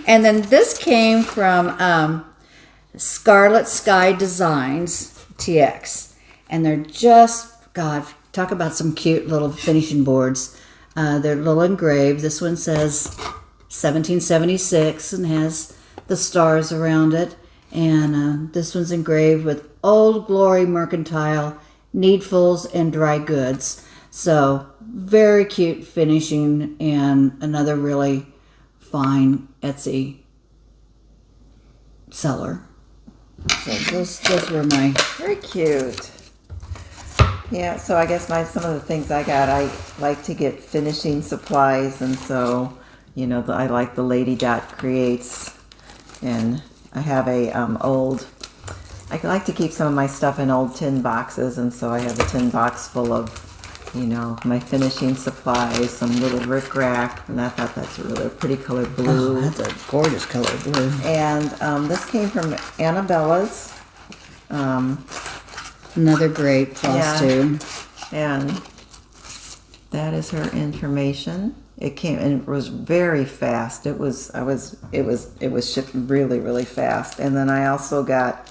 And then this came from Scarlet Sky Designs TX, and they're just, God, talk about some cute little finishing boards. They're little engraved. This one says 1776 and has the stars around it. And this one's engraved with Old Glory Mercantile, Needfuls, and Dry Goods. So very cute finishing, and another really fine Etsy seller. So those were my... Very cute. Yeah, so I guess some of the things I got, I like to get finishing supplies, and so, I like the Lady Dot Creates, and I have I like to keep some of my stuff in old tin boxes, and so I have a tin box full of, my finishing supplies, some little rickrack, and I thought that's a really pretty color blue. Oh, that's a gorgeous color blue. And this came from Annabella's. Another great floss tube. And that is her information. It came and it was very fast. It was shipped really, really fast. And then I also got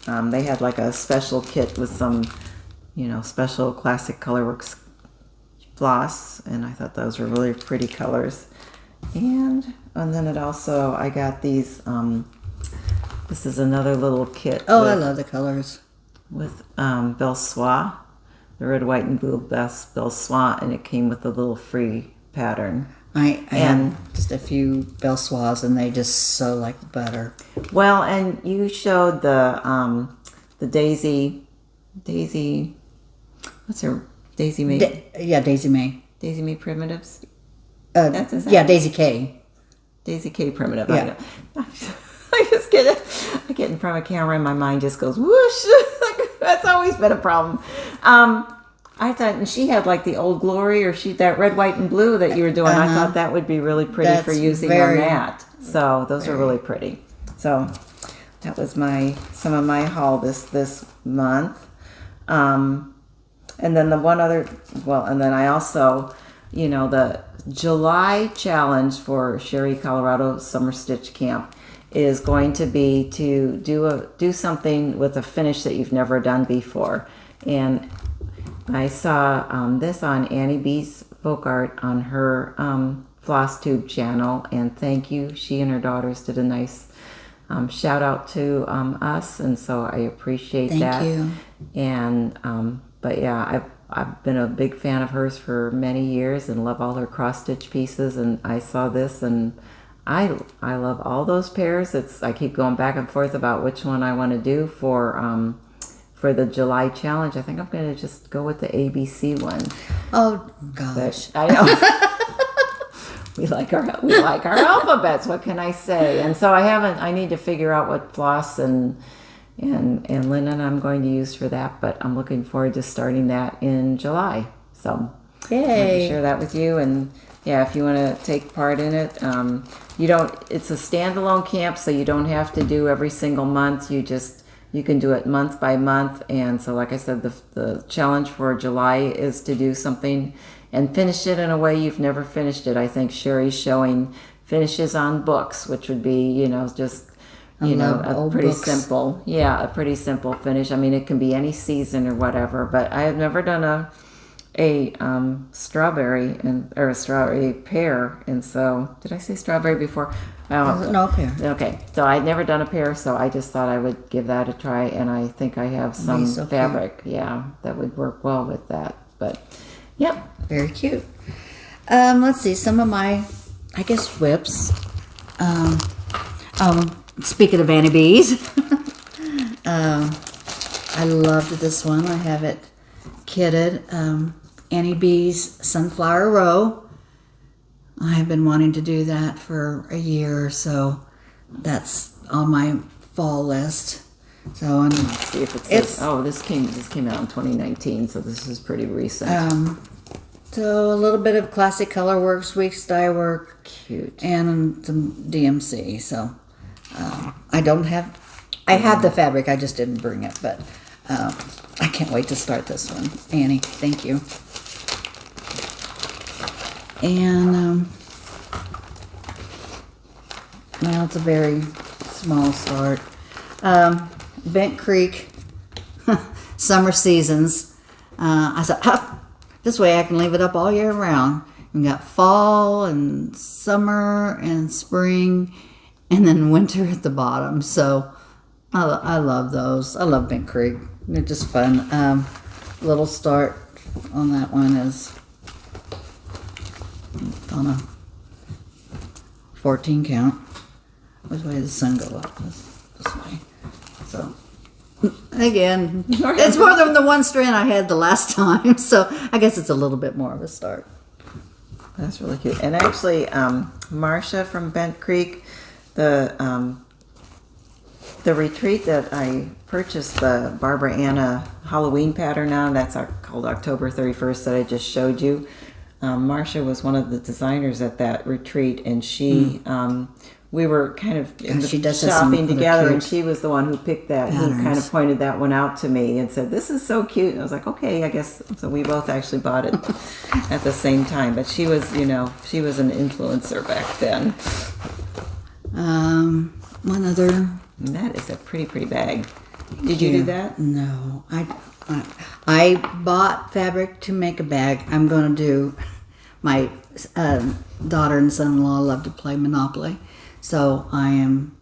they had like a special kit with some special classic colorworks floss, and I thought those were really pretty colors. And then I got these this is another little kit. Oh, I love the colors. With Belsois, the red, white, and blue Belsois, and it came with a little free pattern. I have just a few Belsois, and they just sew like butter. Well, and you showed the Daisy, what's her, Daisy May? Daisy May. Daisy May Primitives? Daisy K. Daisy K Primitive, Yeah. I know. I get in front of a camera and my mind just goes whoosh. That's always been a problem. I thought, and she had like the Old Glory, or that red, white, and blue that you were doing. I thought that would be really pretty for using on that. So those are really pretty. So that was some of my haul this month. And then I also, the July challenge for Sherry, Colorado Summer Stitch Camp is going to be to do something with a finish that you've never done before. And I saw this on Annie B's Folk Art on her Flosstube channel, and thank you. She and her daughters did a nice shout out to us, and so I appreciate that. Thank you. And but yeah, I've been a big fan of hers for many years and love all her cross stitch pieces. And I saw this, and I love all those pairs. I keep going back and forth about which one I want to do for the July challenge. I think I'm going to just go with the ABC one. Oh gosh, but I know we like our alphabets. What can I say? And so I need to figure out what floss and linen I'm going to use for that. But I'm looking forward to starting that in July. So I wanted to share that with you. And yeah, if you want to take part in it, it's a standalone camp, so you don't have to do every single month. You can do it month by month. And so, like I said, the challenge for July is to do something and finish it in a way you've never finished it. I think Sherry's showing finishes on books, which would be, just, a pretty simple, a pretty simple finish. I mean, it can be any season or whatever, but I have never done a strawberry or a strawberry pear, and so did I say strawberry before? No pear. Okay, so I'd never done a pear, so I just thought I would give that a try, and I think I have some so fabric, yeah, that would work well with that. But yep, Very cute. Let's see, some of my, I guess, whips. Speaking of Annie Beez, I loved this one. I have it kitted. Annie Beez Sunflower Row. I have been wanting to do that for a year or so. That's on my fall list. So and let's see if it's this came out in 2019, so this is pretty recent. So a little bit of classic color works, weeks dye work, Cute. and some DMC. So I have the fabric, I just didn't bring it, but I can't wait to start this one. Annie, thank you. And now it's a very small start. Bent Creek Summer Seasons. I thought, this way I can leave it up all year round. We've got fall and summer and spring and then winter at the bottom. So I love those. I love Bent Creek. They're just fun. Little start on that one is on a 14 count. Which way does the sun go up? This way. So again, it's more than the one strand I had the last time, so I guess it's a little bit more of a start. That's really cute. And actually, Marcia from Bent Creek, the retreat that I purchased, the Barbara Anna Halloween pattern on, that's called October 31st that I just showed you. Marcia was one of the designers at that retreat, and she, we were kind of shopping together, and she was the one who picked that, who kind of pointed that one out to me and said, "This is so cute." And I was like, "Okay, I guess." So we both actually bought it at the same time. But she was, she was an influencer back then. One other. And that is a pretty bag. Did you do that? No, I bought fabric to make a bag. I'm going to do. My daughter and son-in-law love to play Monopoly, so I am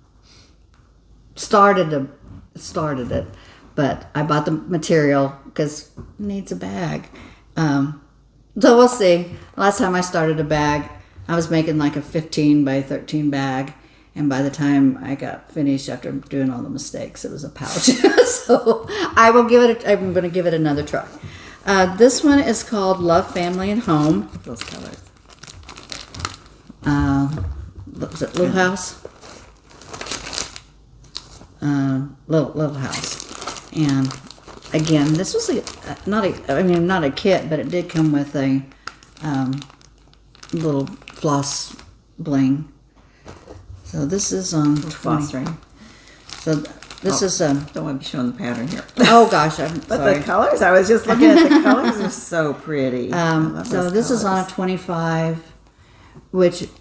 started it, but I bought the material because it needs a bag. So we'll see. Last time I started a bag, I was making like a 15 by 13 bag, and by the time I got finished, after doing all the mistakes, it was a pouch. So I'm going to give it another try. This one is called Love, Family, and Home. Those colors. Was it Little House? Little House. And again, this was not a kit, but it did come with a little floss bling. So this is on floss ring. So this is don't want to be showing the pattern here. Oh gosh, but sorry. The colors, I was just looking at the colors, are so pretty. So this is on a 25, which it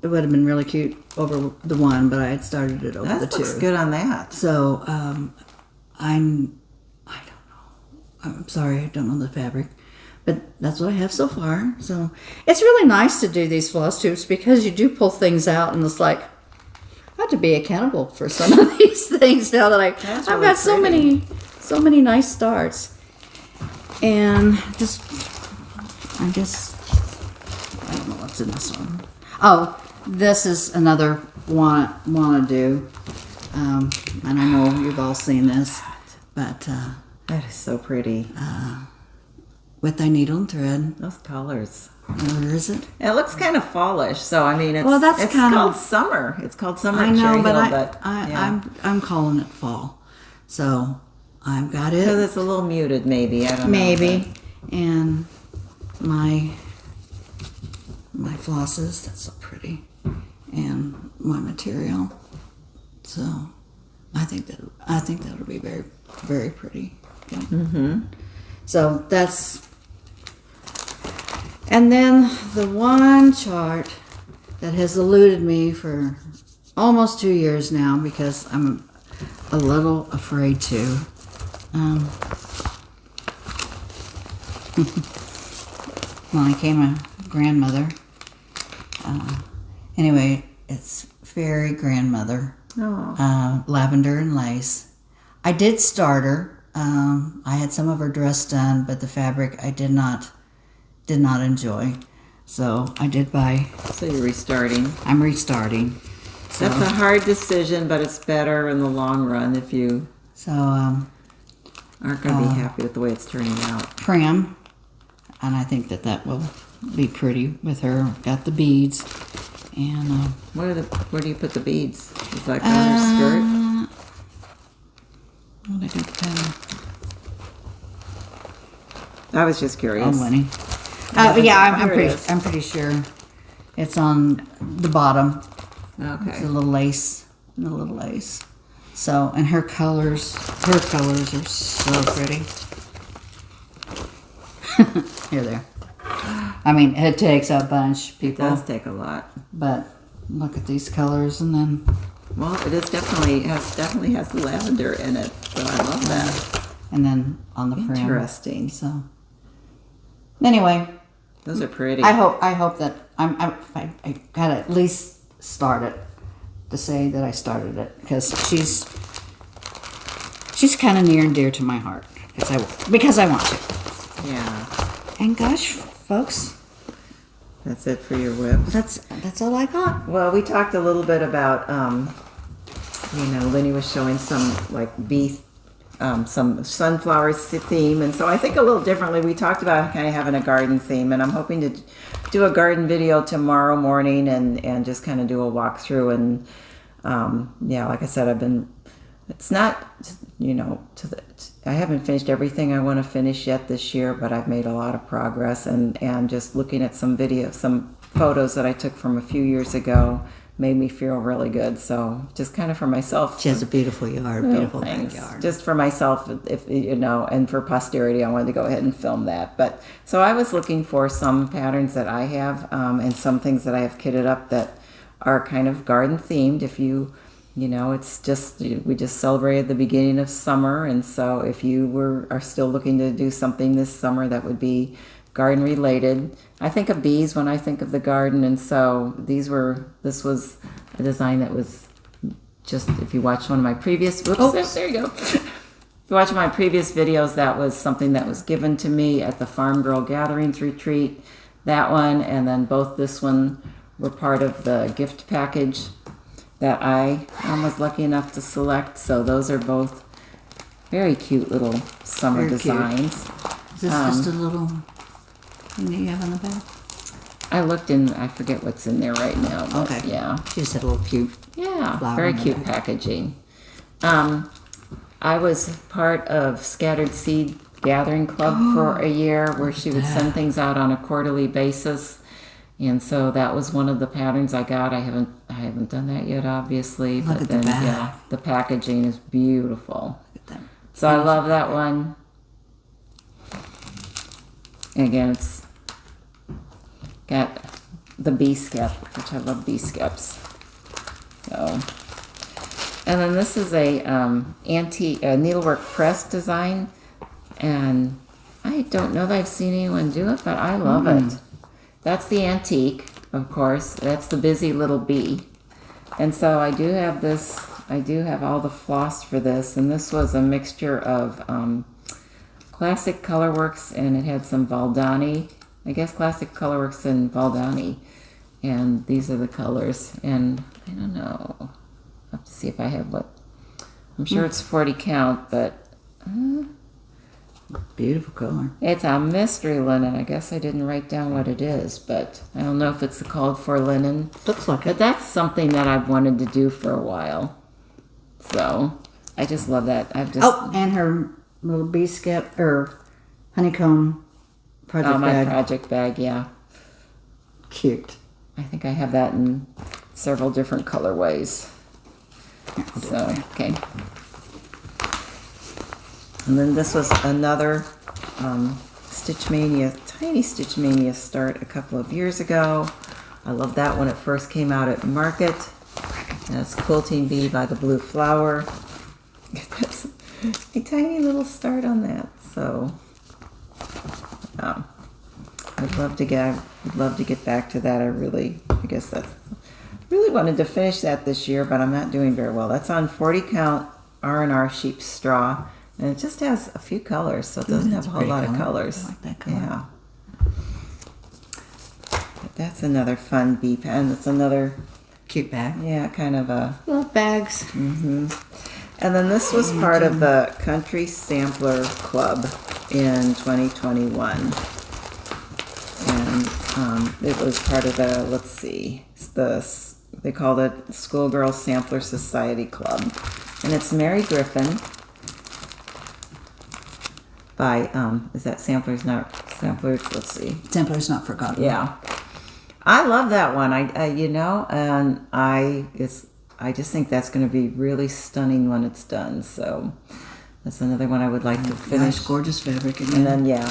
would have been really cute over the one, but I had started it over the two. That looks good on that. So I don't know. I'm sorry, I don't know the fabric, but that's what I have so far. So it's really nice to do these floss tubes because you do pull things out, and it's like, I have to be accountable for some of these things now that I've got so many nice starts. And just, I guess, I don't know what's in this one. Oh, this is another wanna do. And I know you've all seen this, but that is so pretty. With thy needle and thread. Those colors. Where is it? It looks kind of fallish, so I mean, it's kind called of summer. It's called summer. I know, but I'm calling it fall. So I've got it. Because it's a little muted, maybe. I don't know. Maybe. And my flosses, that's so pretty. And my material. So I think that'll be very, very pretty. Yeah. Mm-hmm. So that's. And then the one chart that has eluded me for almost 2 years now because I'm a little afraid to. I became a grandmother. Anyway, it's fairy grandmother. Oh. Lavender and lace. I did start her. I had some of her dress done, but the fabric I did not enjoy. So I did buy. So you're restarting. I'm restarting. So, That's a hard decision, but it's better in the long run if you so aren't going to be happy with the way it's turning out. prim, and I think that will be pretty with her. Got the beads, and Where do you put the beads? Is that on her skirt? what did I do with pen? I was just curious. Oh, Winnie. Yeah, Here it is. I'm pretty sure it's on the bottom. Okay. It's a little lace, So, and her colors are so pretty. Here, there. I mean, it takes a bunch, It people. does take a lot. But look at these colors, and then Well, it is definitely has lavender in it, so I love that. on the prim. Interesting. So, anyway, Those are pretty. I hope that I gotta at least start it to say that I started it, because she's kind of near and dear to my heart because I want to. Yeah. And gosh, folks, That's it for your whip. that's all I got. Well, we talked a little bit about, Lenny was showing some some sunflowers theme, and so I think a little differently. We talked about kind of having a garden theme, and I'm hoping to do a garden video tomorrow morning and just kind of do a walkthrough. And like I said, it's not, I haven't finished everything I want to finish yet this year, but I've made a lot of progress, and just looking at some photos that I took from a few years ago made me feel really good. So just kind of for myself. She has a beautiful yard, beautiful Thanks. backyard. Just for myself, if and for posterity, I wanted to go ahead and film that. But so I was looking for some patterns that I have, and some things that I have kitted up that are kind of garden themed. If it's just, we just celebrated the beginning of summer, and so if you are still looking to do something this summer that would be garden related, I think of bees when I think of the garden, and so this was a design that was just, if you watch one of my previous, there you go. If you watch my previous videos, that was something that was given to me at the Farm Girl Gatherings retreat, that one, and then both this one were part of the gift package that I was lucky enough to select. So those are both very cute little summer Very cute. designs. Is this just a little thing that you have on the back? I looked in, I forget what's in there right now. But Okay. Yeah. She just had a little cute. Yeah, Flower very on the cute back. packaging. I was part of Scattered Seed Gathering Club for a year, where she would send things out on a quarterly basis, and so that was one of the patterns I got. I haven't done that yet, obviously. Look at the back. The packaging is beautiful. Look at them. So I love that one. And again, it's got the bee skep, which I love bee skeps. So, and then this is a needlework press design, and I don't know that I've seen anyone do it, but I love it. That's the antique, of course. That's the busy little bee. And so I do have this. I do have all the floss for this, and this was a mixture of Classic Colorworks, and it had some Valdani. I guess Classic Colorworks and Valdani. And these are the colors. And I don't know. I'll have to see if I have what. I'm sure it's 40 count, but Beautiful color. it's a mystery linen. I guess I didn't write down what it is, but I don't know if it's the called for linen. Looks like But it. that's something that I've wanted to do for a while. So I just love that. Oh, and her little bee skep or honeycomb project my bag. project bag, yeah. Cute. I think I have that in several different colorways. So, okay. And then this was another Stitch Mania, tiny Stitch Mania start a couple of years ago. I love that when it first came out at Market. That's Quilting Bee by the Blue Flower. That's a tiny little start on that. So, I'd love to get back to that. I guess that's really wanted to finish that this year, but I'm not doing very well. That's on 40 count R&R sheep straw, and it just has a few colors, so it doesn't have a whole lot of colors. I like that color. Yeah. But that's another fun bee pen. It's another Cute bag. yeah, kind of a Little bags. And then this was part of the Country Sampler Club in 2021. And it was part of the, let's see, they called it Schoolgirl Sampler Society Club. And it's Mary Griffin by, is that Samplers let's see. Sampler's Not Forgotten. Yeah. I love that one. I just think that's going to be really stunning when it's done. So that's another one I would like to finish. Nice, gorgeous fabric again. And then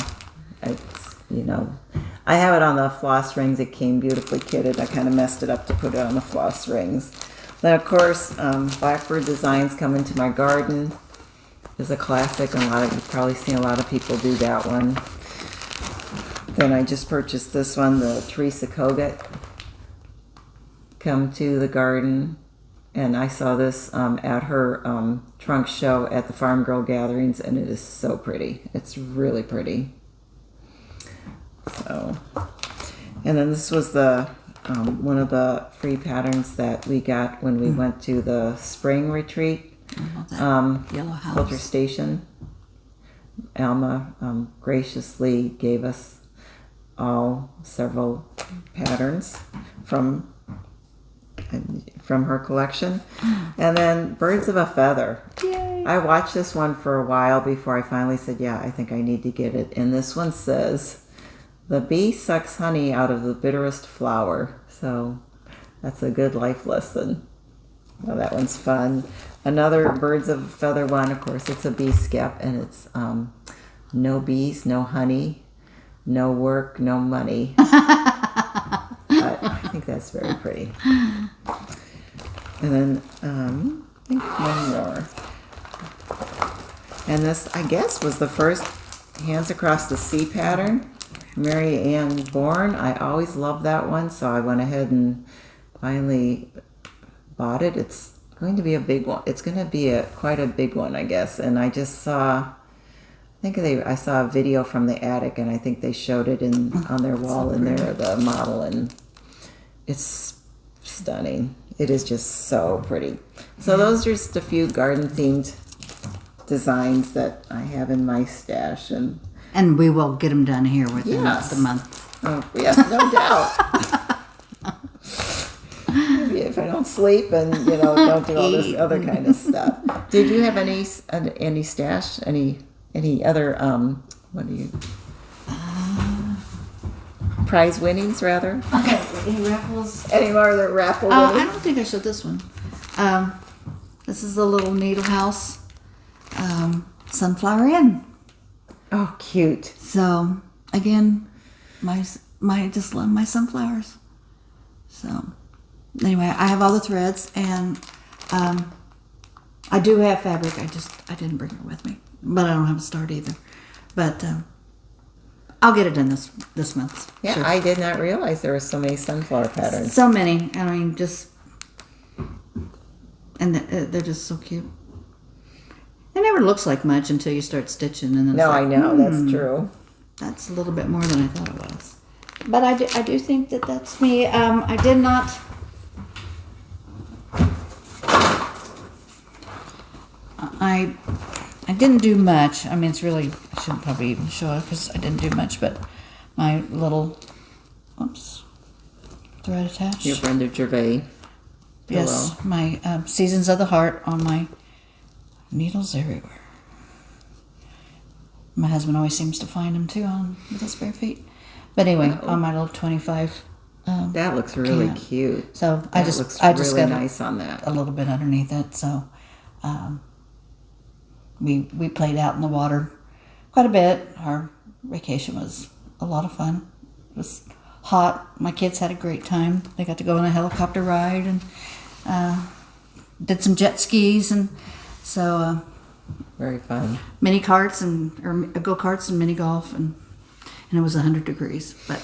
I have it on the floss rings. It came beautifully kitted. I kind of messed it up to put it on the floss rings. Then of course, Blackbird Designs Come Into My Garden is a classic, and you've probably seen a lot of people do that one. Then I just purchased this one, the Teresa Kogut Come to the Garden. And I saw this at her trunk show at the Farm Girl Gatherings, and it is so pretty. It's really pretty. So, and then this was the one of the free patterns that we got when we went to the spring retreat. Yellow House. Quilter Station. Alma graciously gave us all several patterns from her collection. And then Birds of a Feather. Yay. I watched this one for a while before I finally said, yeah, I think I need to get it. And this one says, the bee sucks honey out of the bitterest flower. So that's a good life lesson. Well, that one's fun. Another Birds of a Feather one, of course, it's a bee skep, and it's no bees, no honey, no work, no money. But I think that's very pretty. And then I think one more. And this, I guess, was the first Hands Across the Sea pattern. Mary Ann Bourne. I always loved that one, so I went ahead and finally bought it. It's going to be a big one. It's going to be quite a big one, I guess. And I just saw, I saw a video from the attic, and I think they showed it on their wall in there, the model, and it's stunning. It is just so pretty. So those are just a few garden themed designs that I have in my stash, and we will get them done here within the month. Oh, yes, no doubt. Maybe if I don't sleep and don't do all this other kind of stuff. Did you have any stash? Any other what do you? Prize winnings, rather. Okay. Any raffles? Any more of the raffle winnings? I don't think I showed this one. This is a little needle house. Sunflower Inn. Oh, cute. So again, I just love my sunflowers. So anyway, I have all the threads, and I do have fabric. I didn't bring it with me, but I don't have a start either. But I'll get it done this month. Yeah, sure. I did not realize there were so many sunflower patterns. So many. I mean, and they're just so cute. It never looks like much until you start stitching, and then I know that's true. That's a little bit more than I thought it was. But I do think that's me. I did not. I didn't do much. I mean, I shouldn't probably even show it because I didn't do much. But my little, thread attached. Your Brenda Gervais. Yes, pillow. My Seasons of the Heart on my needles everywhere. My husband always seems to find them too with his bare feet. But anyway, on my little 25. That looks really cute. So I just got nice on that. A little bit underneath it. So we played out in the water quite a bit. Our vacation was a lot of fun. It was hot. My kids had a great time. They got to go on a helicopter ride and did some jet skis, and so very fun. Mini carts or go karts and mini golf, and and it was 100 degrees. But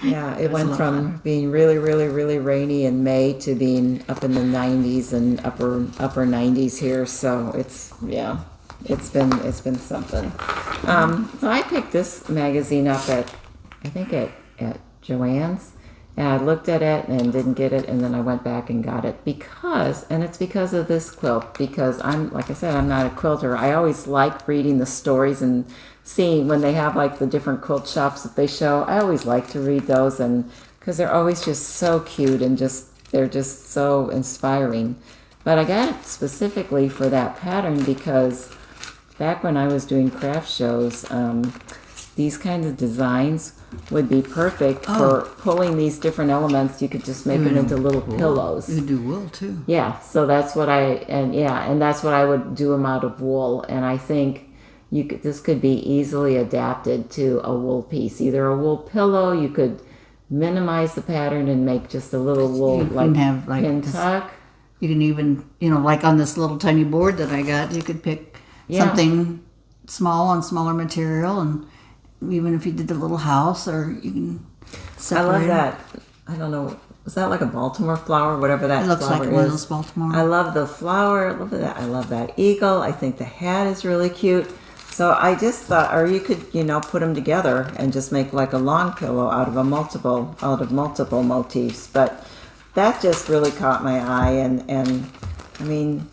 Yeah, it went from being really, really, really rainy in May to being up in the 90s and upper 90s here. So it's been something. So I picked this magazine up at Joann's, and I looked at it and didn't get it, and then I went back and got it because of this quilt. Because like I said, I'm not a quilter. I always like reading the stories and seeing when they have like the different quilt shops that they show. I always like to read those, and because they're always just so cute and they're just so inspiring. But I got it specifically for that pattern because back when I was doing craft shows, these kinds of designs would be perfect for pulling these different elements. You could just make them into little pillows. You do wool too. Yeah, so that's what and that's what I would do them out of wool. And I think this could be easily adapted to a wool piece, either a wool pillow. You could minimize the pattern and make just a little wool pin tuck. You can even, like on this little tiny board that I got, you could pick something small on smaller material, and even if you did a little house, or you can separate. I love that. I don't know. Was that like a Baltimore flower, whatever that flower is? It looks like one of those Baltimore. I love the flower. Look at that. I love that eagle. I think the hat is really cute. So I just thought, or you could, put them together and just make like a long pillow out of multiple motifs. But that just really caught my eye, and I mean,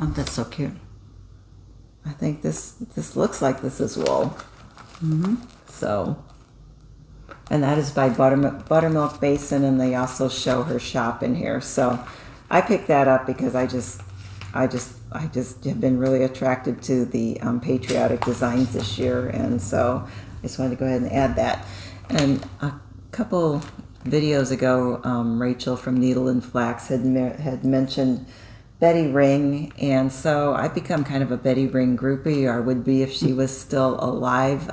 that's so cute. I think this looks like this is wool. Mm-hmm. So, and that is by Buttermilk Basin, and they also show her shop in here. So I picked that up because I just have been really attracted to the patriotic designs this year, and so I just wanted to go ahead and add that. And a couple videos ago, Rachel from Needle and Flax had mentioned Betty Ring, and so I've become kind of a Betty Ring groupie, or would be if she was still alive.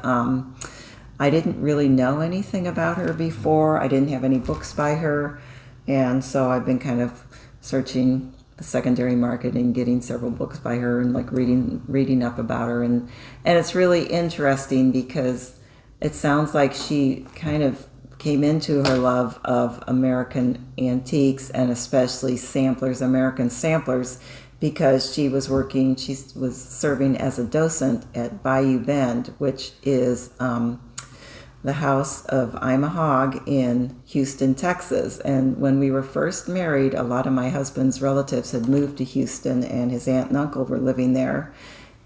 I didn't really know anything about her before. I didn't have any books by her, and so I've been kind of searching the secondary market and getting several books by her and like reading up about her, and it's really interesting because it sounds like she kind of came into her love of American antiques, and especially American samplers, because she was serving as a docent at Bayou Bend, which is the house of Ima Hogg in Houston, Texas. And when we were first married, a lot of my husband's relatives had moved to Houston, and his aunt and uncle were living there.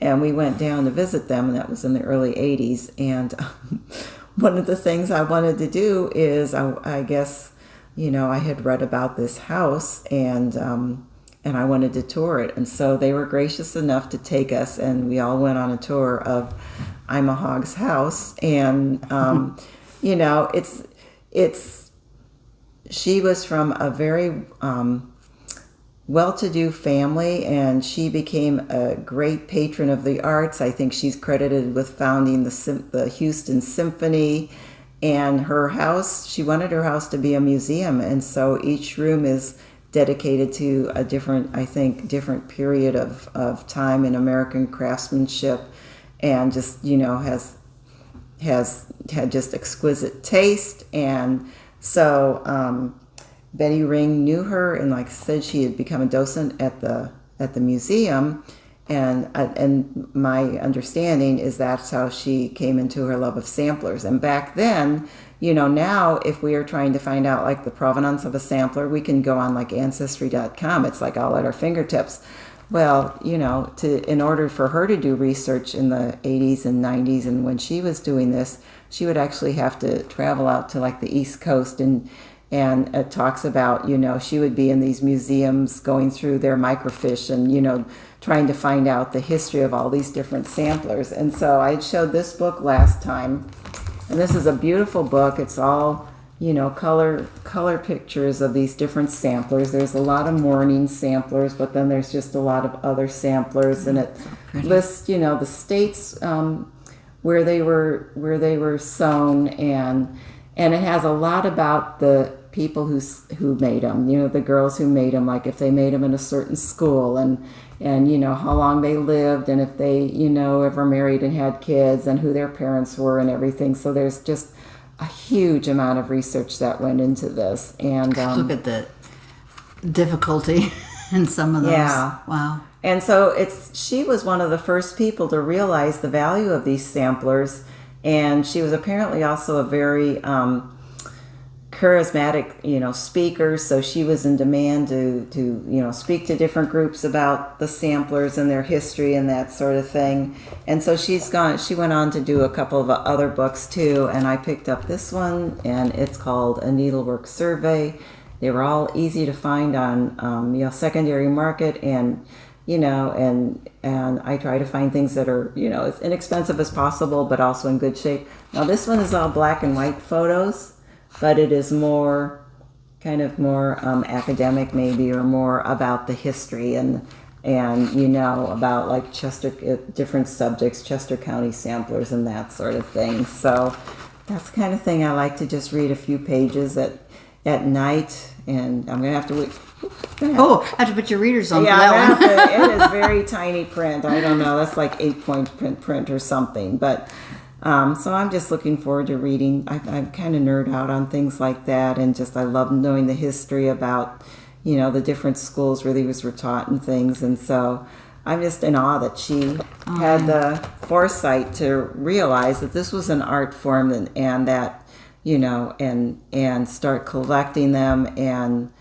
And we went down to visit them, and that was in the early 80s. And one of the things I wanted to do is, I guess, I had read about this house, and I wanted to tour it. And so they were gracious enough to take us, and we all went on a tour of Ima Hogg's house. And, she was from a very well-to-do family, and she became a great patron of the arts. I think she's credited with founding the Houston Symphony, and she wanted her house to be a museum, and so each room is dedicated to a different period of time in American craftsmanship, and just has had just exquisite taste. And so Betty Ring knew her, and like I said, she had become a docent at the museum, and my understanding is that's how she came into her love of samplers. And back then, now if we are trying to find out like the provenance of a sampler, we can go on like Ancestry.com. It's like all at our fingertips. Well, in order for her to do research in the 80s and 90s, and when she was doing this, she would actually have to travel out to like the East Coast, and it talks about, she would be in these museums going through their microfiche and, trying to find out the history of all these different samplers. And so I showed this book last time, and this is a beautiful book. It's all, color pictures of these different samplers. There's a lot of mourning samplers, but then there's just a lot of other samplers, and it lists, the states where they were sewn, and it has a lot about the people who made them, the girls who made them, like if they made them in a certain school, and how long they lived, and if they ever married and had kids, and who their parents were and everything. So there's just a huge amount of research that went into this. And look at the difficulty in some of those. Yeah. Wow. And so she was one of the first people to realize the value of these samplers, and she was apparently also a very charismatic, speaker. So she was in demand to speak to different groups about the samplers and their history and that sort of thing. And so she went on to do a couple of other books too, and I picked up this one, and it's called A Needlework Survey. They were all easy to find on secondary market, and I try to find things that are as inexpensive as possible, but also in good shape. Now this one is all black and white photos, but it is more academic maybe, or more about the history and about like different subjects, Chester County samplers and that sort of thing. So that's the kind of thing I like to just read a few pages at night, and I'm gonna have to wait. I have to put your readers on for that one. It is very tiny print. I don't know. That's like 8-point print or something. But so I'm just looking forward to reading. I kind of nerd out on things like that, and I love knowing the history about the different schools where these were taught and things. And so I'm just in awe that she had the foresight to realize that this was an art form, and that and start collecting them and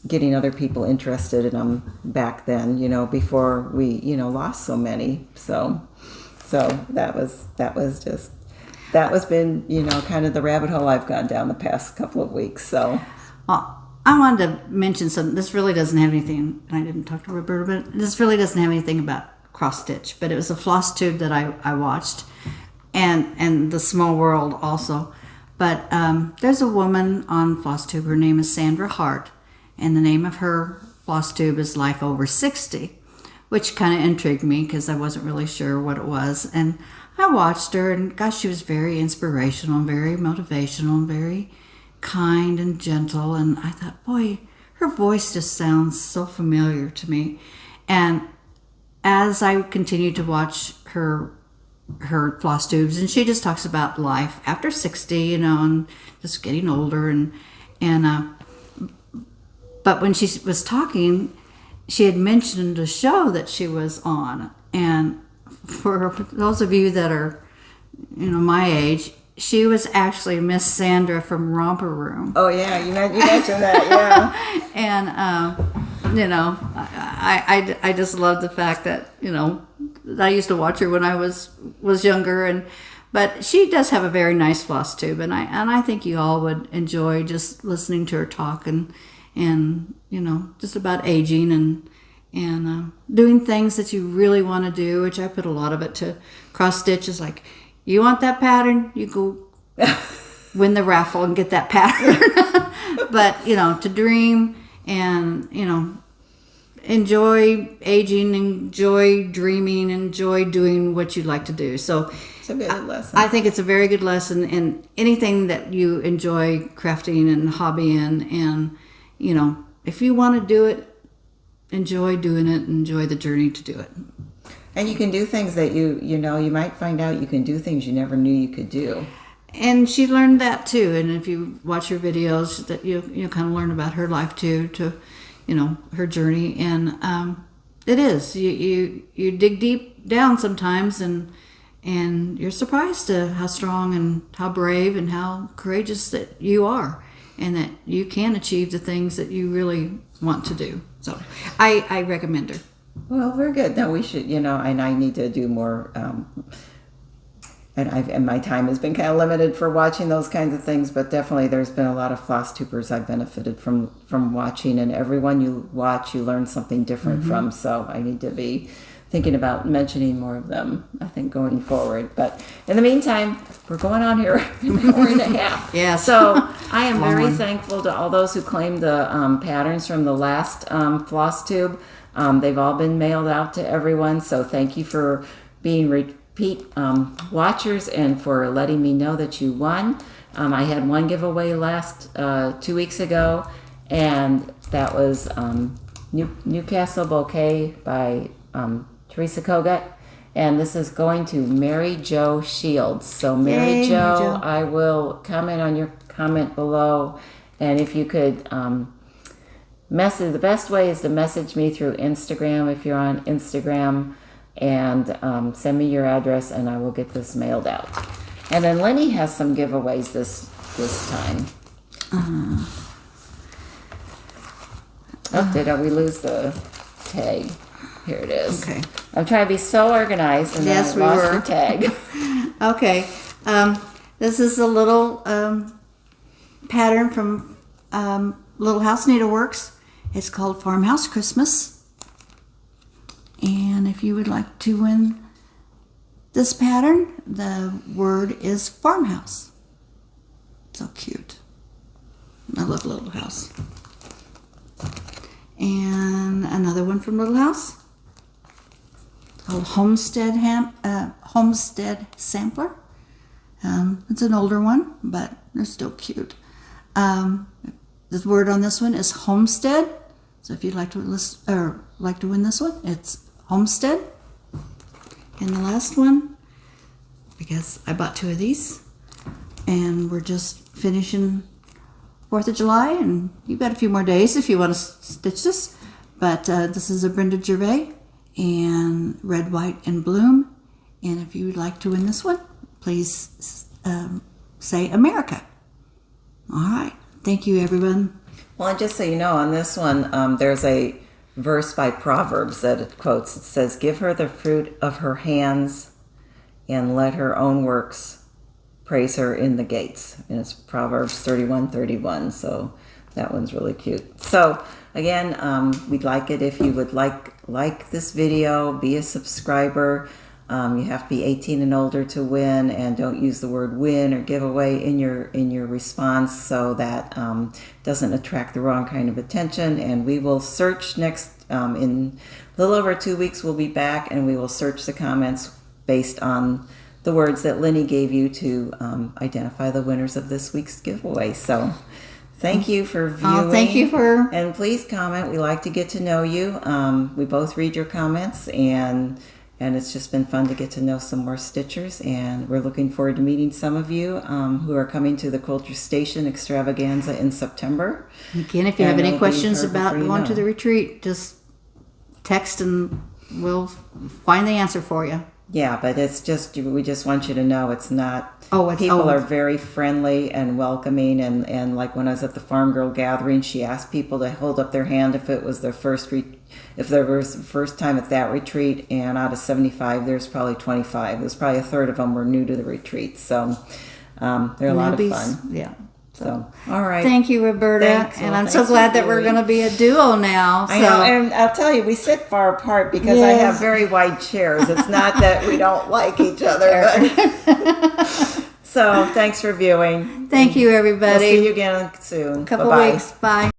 getting other people interested in them back then, before we, lost so many. So that was been, kind of the rabbit hole I've gone down the past couple of weeks. So, well, I wanted to mention something. This really doesn't have anything, and I didn't talk to Roberta, but this really doesn't have anything about cross stitch, but it was a floss tube that I watched, and the Small World also. But there's a woman on Flosstube. Her name is Sandra Hart, and the name of her Flosstube is Life Over 60, which kind of intrigued me because I wasn't really sure what it was. And I watched her, and gosh, she was very inspirational, very motivational, very kind and gentle. And I thought, boy, her voice just sounds so familiar to me. And as I continued to watch her floss tubes, and she just talks about life after 60, and just getting older, and but when she was talking, she had mentioned a show that she was on, and for those of you that are my age, she was actually Miss Sandra from Romper Room. Oh yeah, you mentioned that, yeah. And I just love the fact that I used to watch her when I was younger, but she does have a very nice floss tube, and I think you all would enjoy just listening to her talk and just about aging and doing things that you really want to do, which I put a lot of it to cross stitches. Like, you want that pattern, you go win the raffle and get that pattern. But to dream and enjoy aging, enjoy dreaming, enjoy doing what you like to do. So it's a good lesson. I think it's a very good lesson, and anything that you enjoy crafting and hobbying, and if you want to do it, enjoy doing it, enjoy the journey to do it. And you can do things that you might find out you can do things you never knew you could do. And she learned that too. And if you watch her videos, that you kind of learn about her life too, to her journey. And it is you dig deep down sometimes, and you're surprised to how strong and how brave and how courageous that you are, and that you can achieve the things that you really want to do. So I recommend her. Well, very good. No, we should, and I need to do more. And my time has been kind of limited for watching those kinds of things, but definitely there's been a lot of floss tubers I've benefited from watching, and everyone you watch, you learn something different from. So I need to be thinking about mentioning more of them, I think, going forward. But in the meantime, we're going on here an hour and a half. Yeah. So I am very thankful to all those who claimed the patterns from the last floss tube. They've all been mailed out to everyone. So thank you for being repeat watchers and for letting me know that you won. I had one giveaway last 2 weeks ago, and that was Newcastle Bouquet by Teresa Kogut. And this is going to Mary Jo Shields. So Mary Yay, Jo, Mary Jo. I will comment on your comment below. And if you could message, the best way is to message me through Instagram if you're on Instagram, and send me your address, and I will get this mailed out. And then Lenny has some giveaways this time. Oh, did we lose the tag? Here it is. Okay. I'm trying to be so organized, and Yes, then I we lost were. the tag. Okay. This is a little pattern from Little House Needleworks. It's called Farmhouse Christmas. And if you would like to win this pattern, the word is farmhouse. So cute. I love Little House. And another one from Little House called Homestead Sampler. It's an older one, but they're still cute. The word on this one is homestead. So if you'd like to win this one, it's homestead. And the last one, because I bought 2 of these, and we're just finishing 4th of July, and you've got a few more days if you want to stitch this. But this is a Brenda Gervais and Red, White, and Bloom. And if you would like to win this one, please say America. All right. Thank you, everyone. Well, and just so you know, on this one, there's a verse by Proverbs that it quotes. It says, "Give her the fruit of her hands, and let her own works praise her in the gates." And it's Proverbs 31:31. So that one's really cute. So again, we'd like it if you would like this video, be a subscriber. You have to be 18 and older to win, and don't use the word win or giveaway in your response, so that doesn't attract the wrong kind of attention. And we will search next in a little over 2 weeks. We'll be back, and we will search the comments based on the words that Lenny gave you to identify the winners of this week's giveaway. So thank you for viewing. Thank you for... And please comment. We like to get to know you. We both read your comments, and it's just been fun to get to know some more stitchers, and we're looking forward to meeting some of you who are coming to the Quilter Station Extravaganza in September. Again, if you have any questions about going to the retreat, just text and we'll find the answer for you. Yeah, but it's just, we just want you to know it's not, people are very friendly and welcoming, and like when I was at the Farm Girl Gathering, she asked people to hold up their hand if it was their first if there was the first time at that retreat, and out of 75, there's probably 25. There's probably a third of them were new to the retreat, so they're a lot of fun. Yeah. So, all right. Thank you, Roberta. Thanks. And I'm so glad that we're going to be a duo now. So. I know, and I'll tell you, we sit far apart because I have very wide chairs. It's not that we don't like each other. But so, thanks for viewing. Thank you, everybody. We'll see you again soon. Couple weeks. Bye.